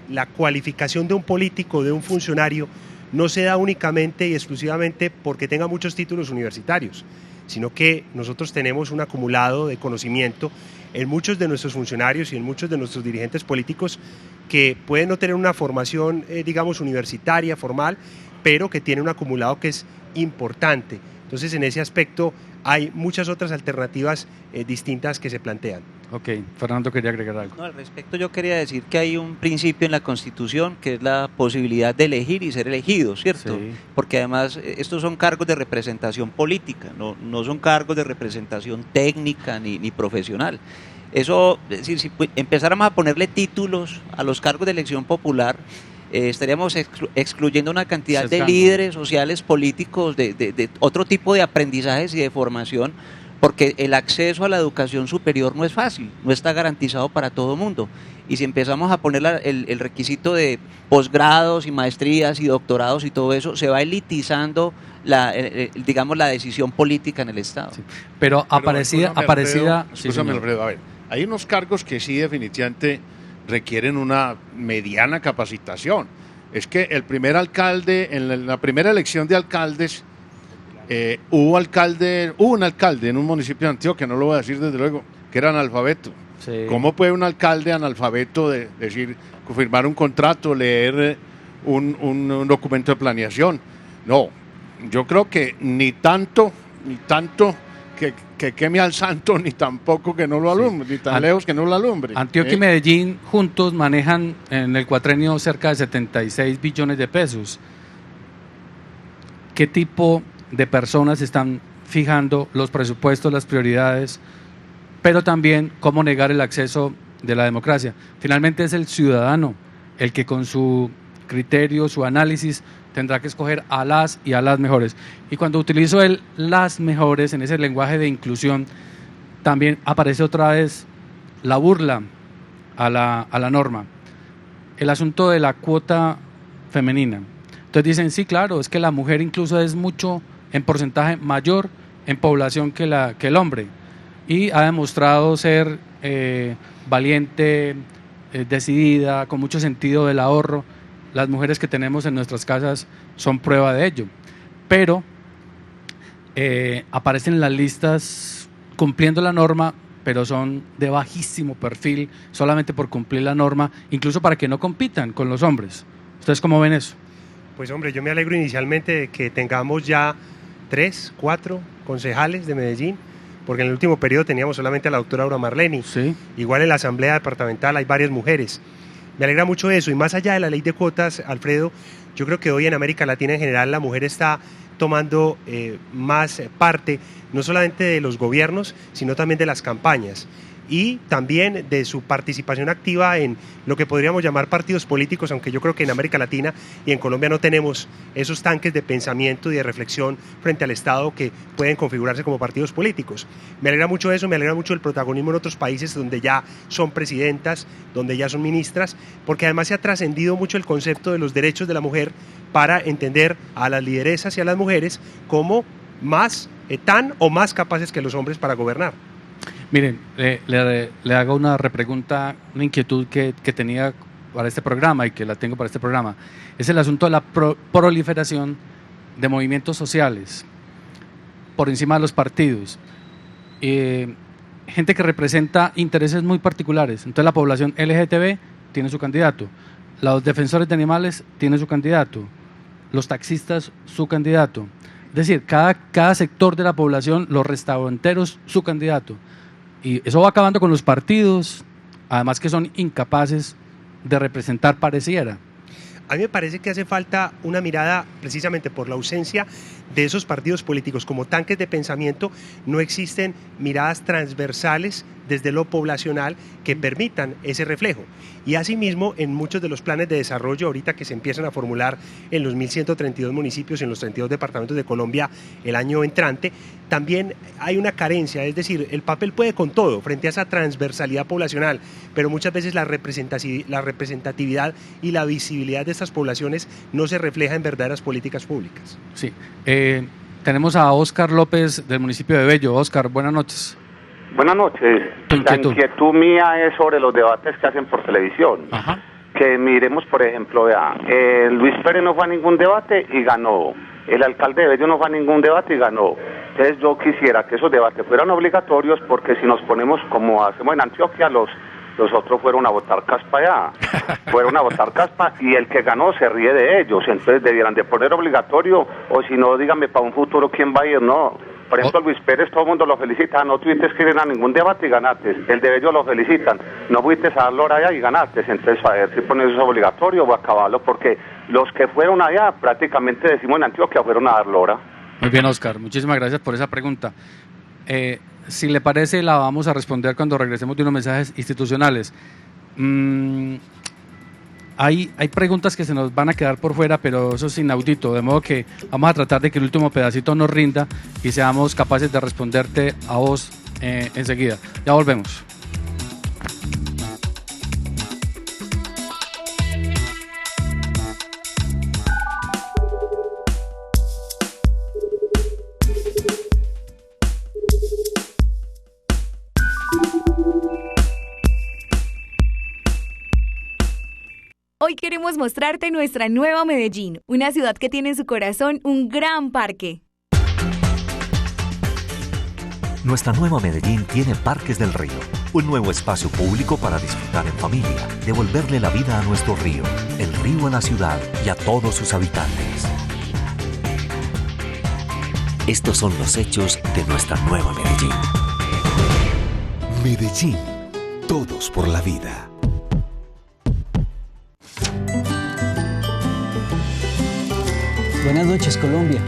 la cualificación de un político, de un funcionario, no se da únicamente y exclusivamente porque tenga muchos títulos universitarios, sino que nosotros tenemos un acumulado de conocimiento en muchos de nuestros funcionarios y en muchos de nuestros dirigentes políticos que pueden no tener una formación, digamos, universitaria, formal, pero que tienen un acumulado que es importante. Entonces, en ese aspecto hay muchas otras alternativas distintas que se plantean. Ok, Fernando quería agregar algo. No, al respecto yo quería decir que hay un principio en la Constitución que es la posibilidad de elegir y ser elegido, ¿cierto? Sí. Porque además estos son cargos de representación política, no son cargos de representación técnica ni profesional. Eso, es decir, si empezáramos a ponerle títulos a los cargos de elección popular, estaríamos excluyendo una cantidad de líderes sociales, políticos, de otro tipo de aprendizajes y de formación, porque el acceso a la educación superior no es fácil, no está garantizado para todo el mundo. Y si empezamos a poner el requisito de posgrados y maestrías y doctorados y todo eso, se va elitizando digamos, la decisión política en el Estado. Sí. Pero aparecida... Escúchame, Alfredo, a ver, hay unos cargos que sí definitivamente requieren una mediana capacitación. Es que el primer alcalde, en la primera elección de alcaldes, hubo un alcalde en un municipio de Antioquia, no lo voy a decir desde luego, que era analfabeto. Sí. ¿Cómo puede un alcalde analfabeto firmar un contrato, leer un documento de planeación? No, yo creo que ni tanto que queme al santo, ni tampoco que no lo alumbre, ni tan lejos que no lo alumbre. Antioquia y Medellín juntos manejan en el cuatrenio cerca de 76 billones de pesos. ¿Qué tipo de personas están fijando los presupuestos, las prioridades, pero también cómo negar el acceso de la democracia? Finalmente es el ciudadano el que con su criterio, su análisis, tendrá que escoger a las y a las mejores. Y cuando utilizo las mejores en ese lenguaje de inclusión, también aparece otra vez la burla a la norma. El asunto de la cuota femenina. Entonces dicen, sí, claro, es que la mujer incluso es mucho en porcentaje mayor en población que el hombre. y ha demostrado ser valiente, decidida, con mucho sentido del ahorro. Las mujeres que tenemos en nuestras casas son prueba de ello, pero aparecen en las listas cumpliendo la norma, pero son de bajísimo perfil solamente por cumplir la norma, incluso para que no compitan con los hombres. ¿Ustedes cómo ven eso? Pues hombre, yo me alegro inicialmente de que tengamos ya 3, 4 concejales de Medellín, porque en el último periodo teníamos solamente a la doctora Aura Marleni. Sí. Igual en la asamblea departamental hay varias mujeres. Me alegra mucho eso, y más allá de la ley de cuotas, Alfredo, yo creo que hoy en América Latina en general la mujer está tomando más parte, no solamente de los gobiernos, sino también de las campañas y también de su participación activa en lo que podríamos llamar partidos políticos, aunque yo creo que en América Latina y en Colombia no tenemos esos tanques de pensamiento y de reflexión frente al Estado que pueden configurarse como partidos políticos. Me alegra mucho eso, me alegra mucho el protagonismo en otros países donde ya son presidentas, donde ya son ministras, porque además se ha trascendido mucho el concepto de los derechos de la mujer para entender a las lideresas y a las mujeres como tan o más capaces que los hombres para gobernar. Miren, le hago una repregunta, una inquietud que tenía para este programa y que la tengo para este programa. Es el asunto de la proliferación de movimientos sociales por encima de los partidos. Gente que representa intereses muy particulares. Entonces la población LGTB tiene su candidato, los defensores de animales tienen su candidato, los taxistas su candidato. Es decir, cada sector de la población, los restauranteros su candidato. Y eso va acabando con los partidos, además que son incapaces de representar, pareciera. A mí me parece que hace falta una mirada, precisamente por la ausencia de esos partidos políticos como tanques de pensamiento, no existen miradas transversales desde lo poblacional que permitan ese reflejo. Y asimismo, en muchos de los planes de desarrollo ahorita que se empiezan a formular en los 1.132 municipios y en los 32 departamentos de Colombia el año entrante, también hay una carencia, es decir, el papel puede con todo frente a esa transversalidad poblacional, pero muchas veces la representatividad y la visibilidad de estas poblaciones no se refleja en verdaderas políticas públicas. Sí. Tenemos a Óscar López del municipio de Bello. Óscar, buenas noches. Buenas noches. La inquietud mía es sobre los debates que hacen por televisión. Ajá. Que miremos, por ejemplo, Luis Pérez no fue a ningún debate y ganó. El alcalde de Bello no fue a ningún debate y ganó. Entonces yo quisiera que esos debates fueran obligatorios, porque si nos ponemos como hacemos en Antioquia, los otros fueron a votar caspa allá. Fueron a votar caspa y el que ganó se ríe de ellos. Entonces debieran de poner obligatorio, o si no, dígame para un futuro quién va a ir, no. Por ejemplo, Luis Pérez, todo el mundo lo felicita, no tuviste que ir a ningún debate y ganaste. El de Bello lo felicitan, no fuiste a dar lora allá y ganaste. Entonces, a ver si pones eso obligatorio o acabarlo, porque los que fueron allá, prácticamente decimos en Antioquia, fueron a dar lora. Muy bien, Óscar, muchísimas gracias por esa pregunta. Si le parece, la vamos a responder cuando regresemos de unos mensajes institucionales. Hay preguntas que se nos van a quedar por fuera, pero eso es inaudito, de modo que vamos a tratar de que el último pedacito nos rinda y seamos capaces de responderte a vos enseguida. Ya volvemos. Hoy queremos mostrarte nuestra nueva Medellín, una ciudad que tiene en su corazón un gran parque. Nuestra nueva Medellín tiene Parques del Río, un nuevo espacio público para disfrutar en familia, devolverle la vida a nuestro río, el río a la ciudad y a todos sus habitantes. Estos son los hechos de nuestra nueva Medellín. Medellín, todos por la vida. Buenas noches, Colombia.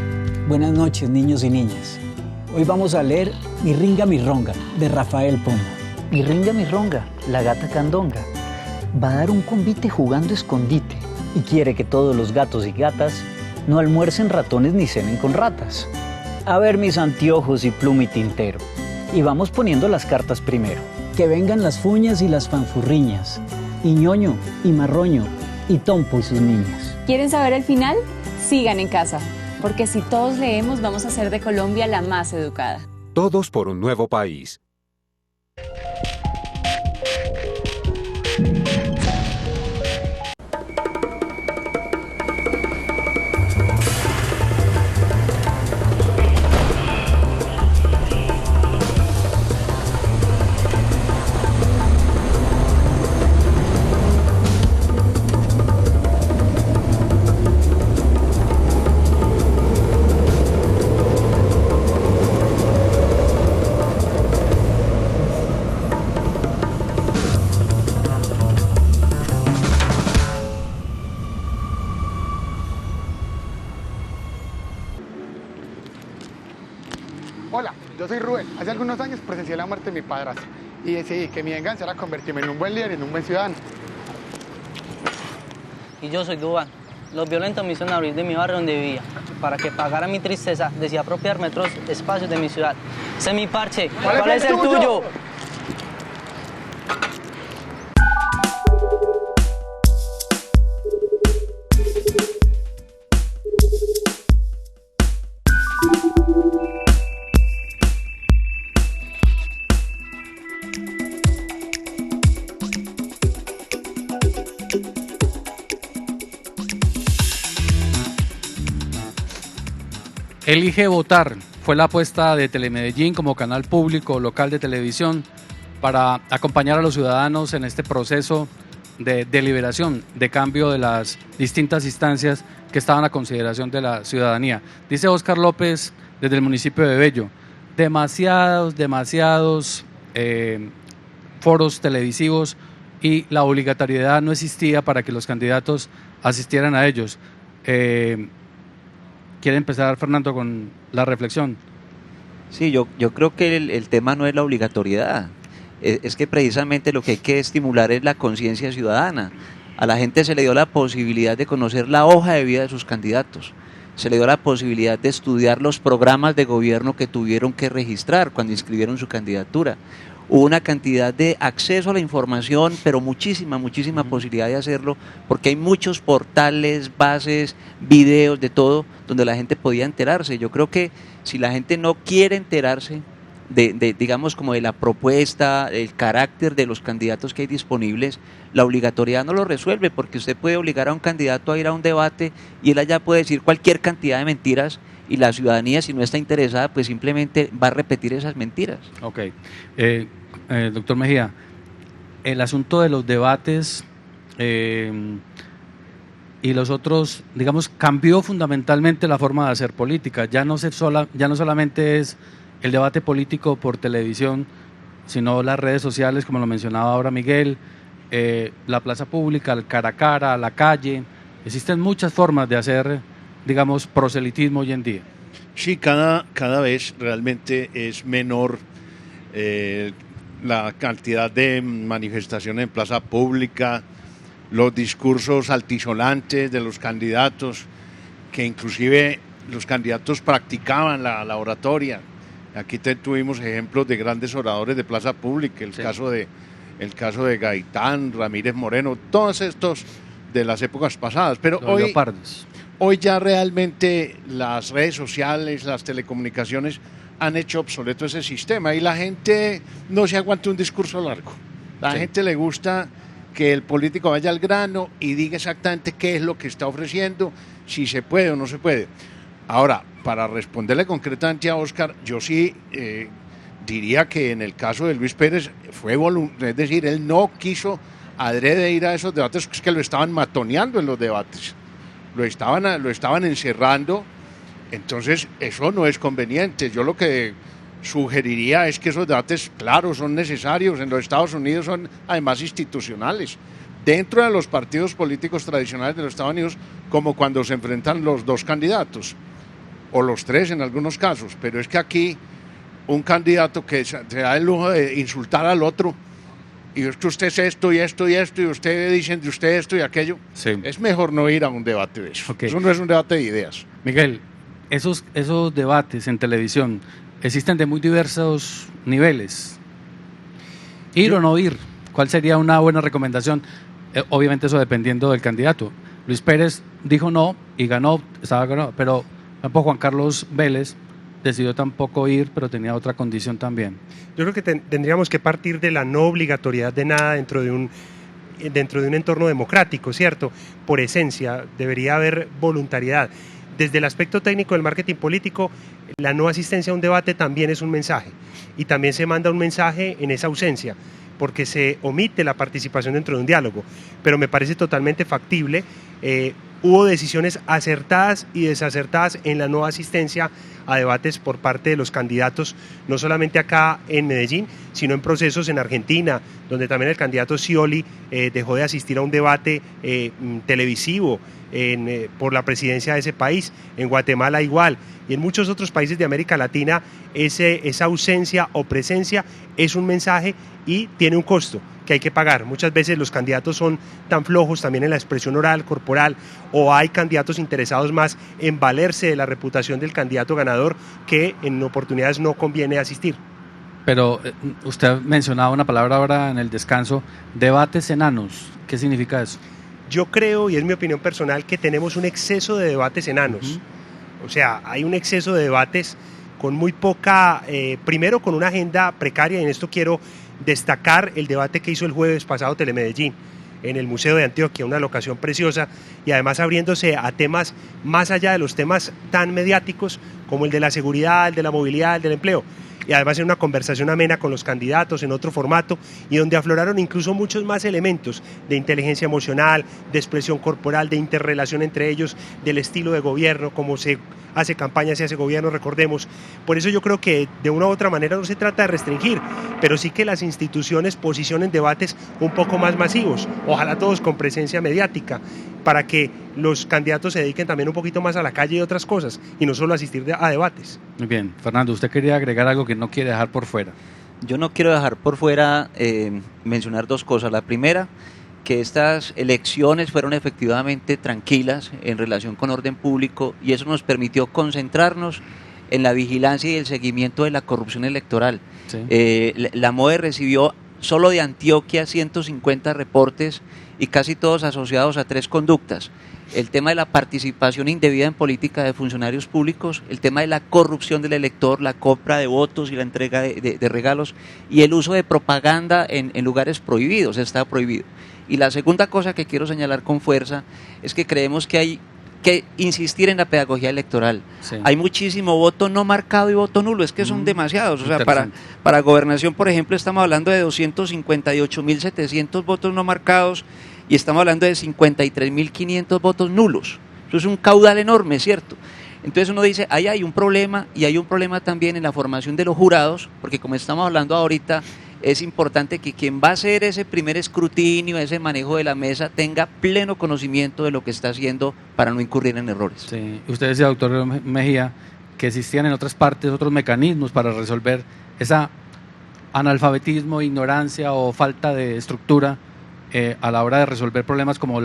Buenas noches, niños y niñas. Hoy vamos a leer Mi Ringa, Mi Ronga, de Rafael Pombo. Mi Ringa, Mi Ronga, la gata candonga, va a dar un convite jugando escondite y quiere que todos los gatos y gatas no almuercen ratones ni cenen con ratas. A ver mis anteojos y pluma y tintero, y vamos poniendo las cartas primero. Que vengan las fuñas y las fanfurriñas, y ñoño, y marroño, y Tompo y sus niñas. ¿Quieren saber el final? Sigan en casa, porque si todos leemos vamos a hacer de Colombia la más educada. Todos por un nuevo país. yo soy Rubén. Hace algunos años presencié la muerte de mi padrastro y decidí que mi venganza era convertirme en un buen líder y en un buen ciudadano. Y yo soy Dubán. Los violentos me hicieron abrir de mi barrio donde vivía. Para que pagara mi tristeza, decidí apropiarme de otros espacios de mi ciudad. Ese es mi parche. ¿Cuál es el tuyo? Elige votar fue la apuesta de Telemedellín como canal público local de televisión para acompañar a los ciudadanos en este proceso de deliberación, de cambio de las distintas instancias que estaban a consideración de la ciudadanía. Dice Óscar López desde el municipio de Bello, demasiados foros televisivos y la obligatoriedad no existía para que los candidatos asistieran a ellos. ¿Quiere empezar, Fernando, con la reflexión? Sí, yo creo que el tema no es la obligatoriedad, es que precisamente lo que hay que estimular es la conciencia ciudadana. A la gente se le dio la posibilidad de conocer la hoja de vida de sus candidatos, se le dio la posibilidad de estudiar los programas de gobierno que tuvieron que registrar cuando inscribieron su candidatura. Hubo una cantidad de acceso a la información, pero muchísima posibilidad de hacerlo, porque hay muchos portales, bases, videos, de todo, donde la gente podía enterarse. Yo creo que si la gente no quiere enterarse digamos, como de la propuesta, el carácter de los candidatos que hay disponibles, la obligatoriedad no lo resuelve, porque usted puede obligar a un candidato a ir a un debate y él allá puede decir cualquier cantidad de mentiras, y la ciudadanía, si no está interesada, pues simplemente va a repetir esas mentiras. Ok. Doctor Mejía, el asunto de los debates y los otros, digamos, cambió fundamentalmente la forma de hacer política. Ya no solamente es el debate político por televisión, sino las redes sociales, como lo mencionaba ahora Miguel, la plaza pública, el cara a cara, la calle. Existen muchas formas de hacer, digamos, proselitismo hoy en día. Sí, cada vez realmente es menor la cantidad de manifestaciones en plaza pública, los discursos altisonantes de los candidatos, que inclusive los candidatos practicaban la oratoria. Aquí tuvimos ejemplos de grandes oradores de plaza pública, el caso de Gaitán, Ramírez Moreno, todos estos de las épocas pasadas, pero hoy ya realmente las redes sociales, las telecomunicaciones han hecho obsoleto ese sistema y la gente no se aguanta un discurso largo. La gente le gusta que el político vaya al grano y diga exactamente qué es lo que está ofreciendo, si se puede o no se puede. Ahora, para responderle concretamente a Óscar, yo sí diría que en el caso de Luis Pérez es decir, él no quiso adrede ir a esos debates, es que lo estaban matoneando en los debates, lo estaban encerrando, entonces eso no es conveniente. Yo lo que sugeriría es que esos debates, claro, son necesarios, en los Estados Unidos son además institucionales, dentro de los partidos políticos tradicionales de los Estados Unidos, como cuando se enfrentan los dos candidatos, o los tres en algunos casos, pero es que aquí un candidato que se da el lujo de insultar al otro, y es que usted es esto y esto y esto, y ustedes dicen de usted esto y aquello, es mejor no ir a un debate de eso. Eso no es un debate de ideas. Miguel, esos debates en televisión existen de muy diversos niveles. ¿Ir o no ir? ¿Cuál sería una buena recomendación? Obviamente eso dependiendo del candidato. Luis Pérez dijo no y ganó, pero tampoco Juan Carlos Vélez decidió tampoco ir, pero tenía otra condición también. Yo creo que tendríamos que partir de la no obligatoriedad de nada dentro de un entorno democrático, ¿cierto? Por esencia, debería haber voluntariedad. Desde el aspecto técnico del marketing político, la no asistencia a un debate también es un mensaje, y también se manda un mensaje en esa ausencia, porque se omite la participación dentro de un diálogo, pero me parece totalmente factible. Hubo decisiones acertadas y desacertadas en la no asistencia a debates por parte de los candidatos, no solamente acá en Medellín, sino en procesos en Argentina, donde también el candidato Scioli dejó de asistir a un debate televisivo. por la presidencia de ese país, en Guatemala igual, y en muchos otros países de América Latina esa ausencia o presencia es un mensaje y tiene un costo que hay que pagar. Muchas veces los candidatos son tan flojos también en la expresión oral, corporal, o hay candidatos interesados más en valerse de la reputación del candidato ganador que en oportunidades no conviene asistir. Pero usted mencionaba una palabra ahora en el descanso, debates enanos. ¿Qué significa eso? Yo creo, y es mi opinión personal, que tenemos un exceso de debates enanos. O sea, hay un exceso de debates con muy poca, primero con una agenda precaria, y en esto quiero destacar el debate que hizo el jueves pasado Telemedellín en el Museo de Antioquia, una locación preciosa, y además abriéndose a temas más allá de los temas tan mediáticos como el de la seguridad, el de la movilidad, el del empleo. Y además en una conversación amena con los candidatos en otro formato, y donde afloraron incluso muchos más elementos de inteligencia emocional, de expresión corporal, de interrelación entre ellos, del estilo de gobierno, cómo se hace campaña, se hace gobierno, recordemos. Por eso yo creo que de una u otra manera no se trata de restringir, pero sí que las instituciones posicionen debates un poco más masivos, ojalá todos con presencia mediática, para que los candidatos se dediquen también un poquito más a la calle y otras cosas, y no solo asistir a debates. Muy bien, Fernando, usted quería agregar algo que no quiere dejar por fuera. Yo no quiero dejar por fuera mencionar dos cosas. La primera, que estas elecciones fueron efectivamente tranquilas en relación con orden público, y eso nos permitió concentrarnos en la vigilancia y el seguimiento de la corrupción electoral. Sí. La MOE recibió solo de Antioquia 150 reportes y casi todos asociados a 3 conductas: el tema de la participación indebida en política de funcionarios públicos, el tema de la corrupción del elector, la compra de votos y la entrega de regalos, y el uso de propaganda en lugares prohibidos, está prohibido. Y la segunda cosa que quiero señalar con fuerza es que creemos que hay que insistir en la pedagogía electoral. Sí. Hay muchísimo voto no marcado y voto nulo, es que son demasiados. O sea, para gobernación, por ejemplo, estamos hablando de 258.700 votos no marcados y estamos hablando de 53.500 votos nulos. Eso es un caudal enorme, ¿cierto? Entonces uno dice, ahí hay un problema, y hay un problema también en la formación de los jurados, porque como estamos hablando ahorita, es importante que quien va a hacer ese primer escrutinio, ese manejo de la mesa, tenga pleno conocimiento de lo que está haciendo para no incurrir en errores. Sí. Usted decía, doctor Mejía, que existían en otras partes otros mecanismos para resolver ese analfabetismo, ignorancia o falta de estructura a la hora de resolver problemas como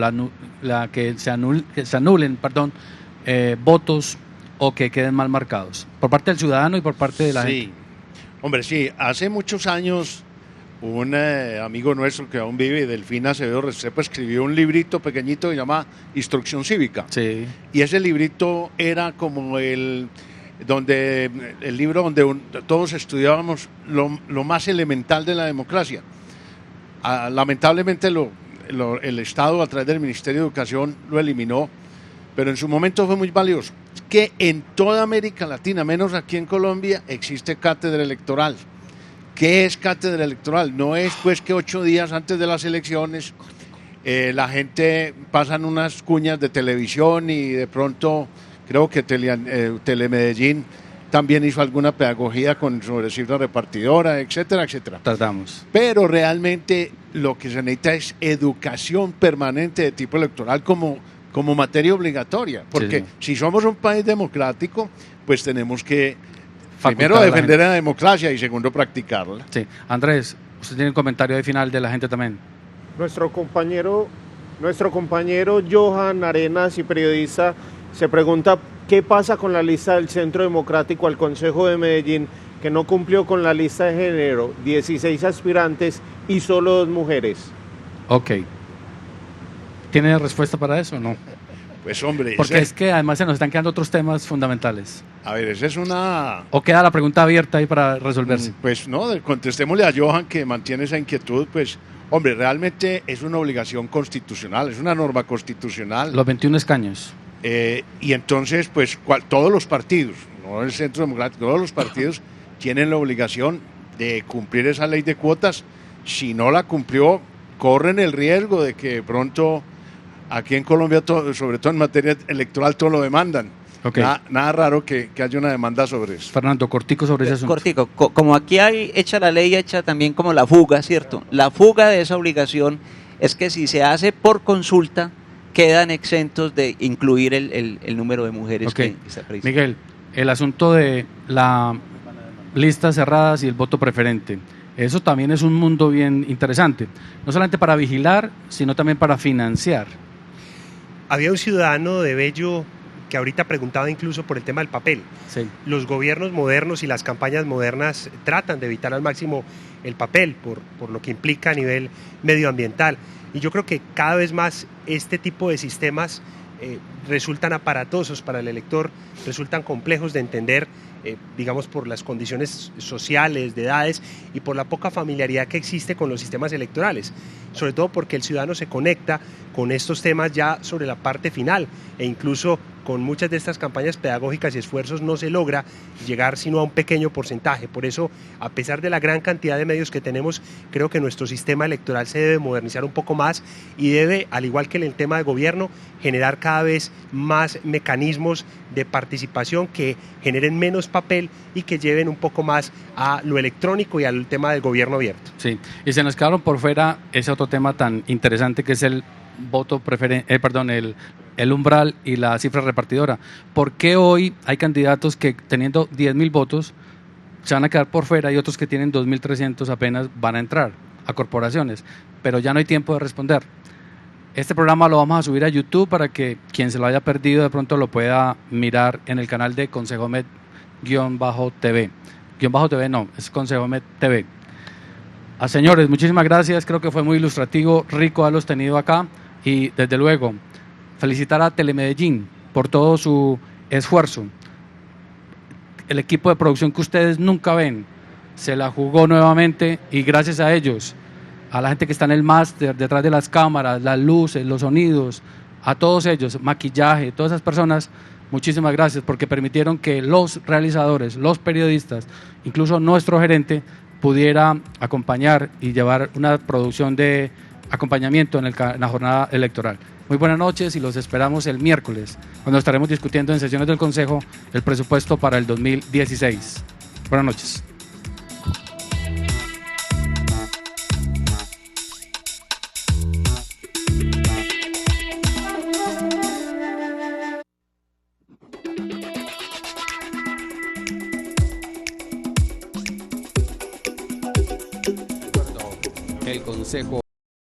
que se anulen votos o que queden mal marcados, por parte del ciudadano y por parte de la gente. Hombre, sí, hace muchos años un amigo nuestro que aún vive, Delfín Acevedo Restrepo, escribió un librito pequeñito que se llama Instrucción Cívica. Sí. Y ese librito era como el libro donde todos estudiábamos lo más elemental de la democracia. Lamentablemente el Estado, a través del Ministerio de Educación, lo eliminó, pero en su momento fue muy valioso. Que en toda América Latina, menos aquí en Colombia, existe cátedra electoral. ¿Qué es cátedra electoral? No es pues que 8 días antes de las elecciones la gente pasan unas cuñas de televisión y de pronto creo que Telemedellín también hizo alguna pedagogía sobre cifra repartidora, etcétera, etcétera. Tratamos. Pero realmente lo que se necesita es educación permanente de tipo electoral como materia obligatoria, porque si somos un país democrático, pues tenemos que primero defender la democracia y segundo practicarla. Sí. Andrés, usted tiene un comentario de final de la gente también. Nuestro compañero Johan Arenas, y periodista, se pregunta qué pasa con la lista del Centro Democrático al Consejo de Medellín, que no cumplió con la lista de género, 16 aspirantes y solo 2 mujeres. Ok. ¿Tiene respuesta para eso o no? Pues hombre... Porque es que además se nos están quedando otros temas fundamentales. A ver, esa es una... ¿O queda la pregunta abierta ahí para resolverse? Pues no, contestémosle a Johan, que mantiene esa inquietud. Pues, hombre, realmente es una obligación constitucional, es una norma constitucional. Los 21 escaños. Y entonces, pues, todos los partidos, no el Centro Democrático, todos los partidos tienen la obligación de cumplir esa ley de cuotas. Si no la cumplió, corren el riesgo de que pronto... Aquí en Colombia, sobre todo en materia electoral, todo lo demandan. Okay. Nada raro que haya una demanda sobre eso. Fernando, cortico sobre ese asunto. Cortico, como aquí hay hecha la ley, hecha también como la fuga, ¿cierto? La fuga de esa obligación es que si se hace por consulta, quedan exentos de incluir el número de mujeres Okay. que está previsto. Miguel, el asunto de la listas cerradas y el voto preferente, eso también es un mundo bien interesante, no solamente para vigilar, sino también para financiar. Había un ciudadano de Bello que ahorita preguntaba incluso por el tema del papel. Sí. Los gobiernos modernos y las campañas modernas tratan de evitar al máximo el papel por lo que implica a nivel medioambiental. Y yo creo que cada vez más este tipo de sistemas resultan aparatosos para el elector, resultan complejos de entender, digamos por las condiciones sociales, de edades y por la poca familiaridad que existe con los sistemas electorales, sobre todo porque el ciudadano se conecta con estos temas ya sobre la parte final e incluso con muchas de estas campañas pedagógicas y esfuerzos no se logra llegar sino a un pequeño porcentaje. Por eso, a pesar de la gran cantidad de medios que tenemos, creo que nuestro sistema electoral se debe modernizar un poco más y debe, al igual que en el tema de gobierno, generar cada vez más mecanismos de participación que generen menos papel y que lleven un poco más a lo electrónico y al tema del gobierno abierto. Sí, y se nos quedaron por fuera ese otro tema tan interesante que es el voto el umbral y la cifra repartidora. ¿Por qué hoy hay candidatos que teniendo 10.000 votos se van a quedar por fuera y otros que tienen 2.300 apenas van a entrar a corporaciones? Pero ya no hay tiempo de responder. Este programa lo vamos a subir a YouTube para que quien se lo haya perdido de pronto lo pueda mirar en el canal de Consejo Med-TV. _TV no, es Consejo Med TV. Señores, muchísimas gracias, creo que fue muy ilustrativo, rico haberlos tenido acá y desde luego felicitar a Telemedellín por todo su esfuerzo. El equipo de producción que ustedes nunca ven se la jugó nuevamente y gracias a ellos, a la gente que está en el máster, detrás de las cámaras, las luces, los sonidos, a todos ellos, maquillaje, todas esas personas, muchísimas gracias porque permitieron que los realizadores, los periodistas, incluso nuestro gerente pudiera acompañar y llevar una producción de acompañamiento en la jornada electoral. Muy buenas noches y los esperamos el miércoles, cuando estaremos discutiendo en sesiones del Consejo el presupuesto para el 2016. Buenas noches. El Consejo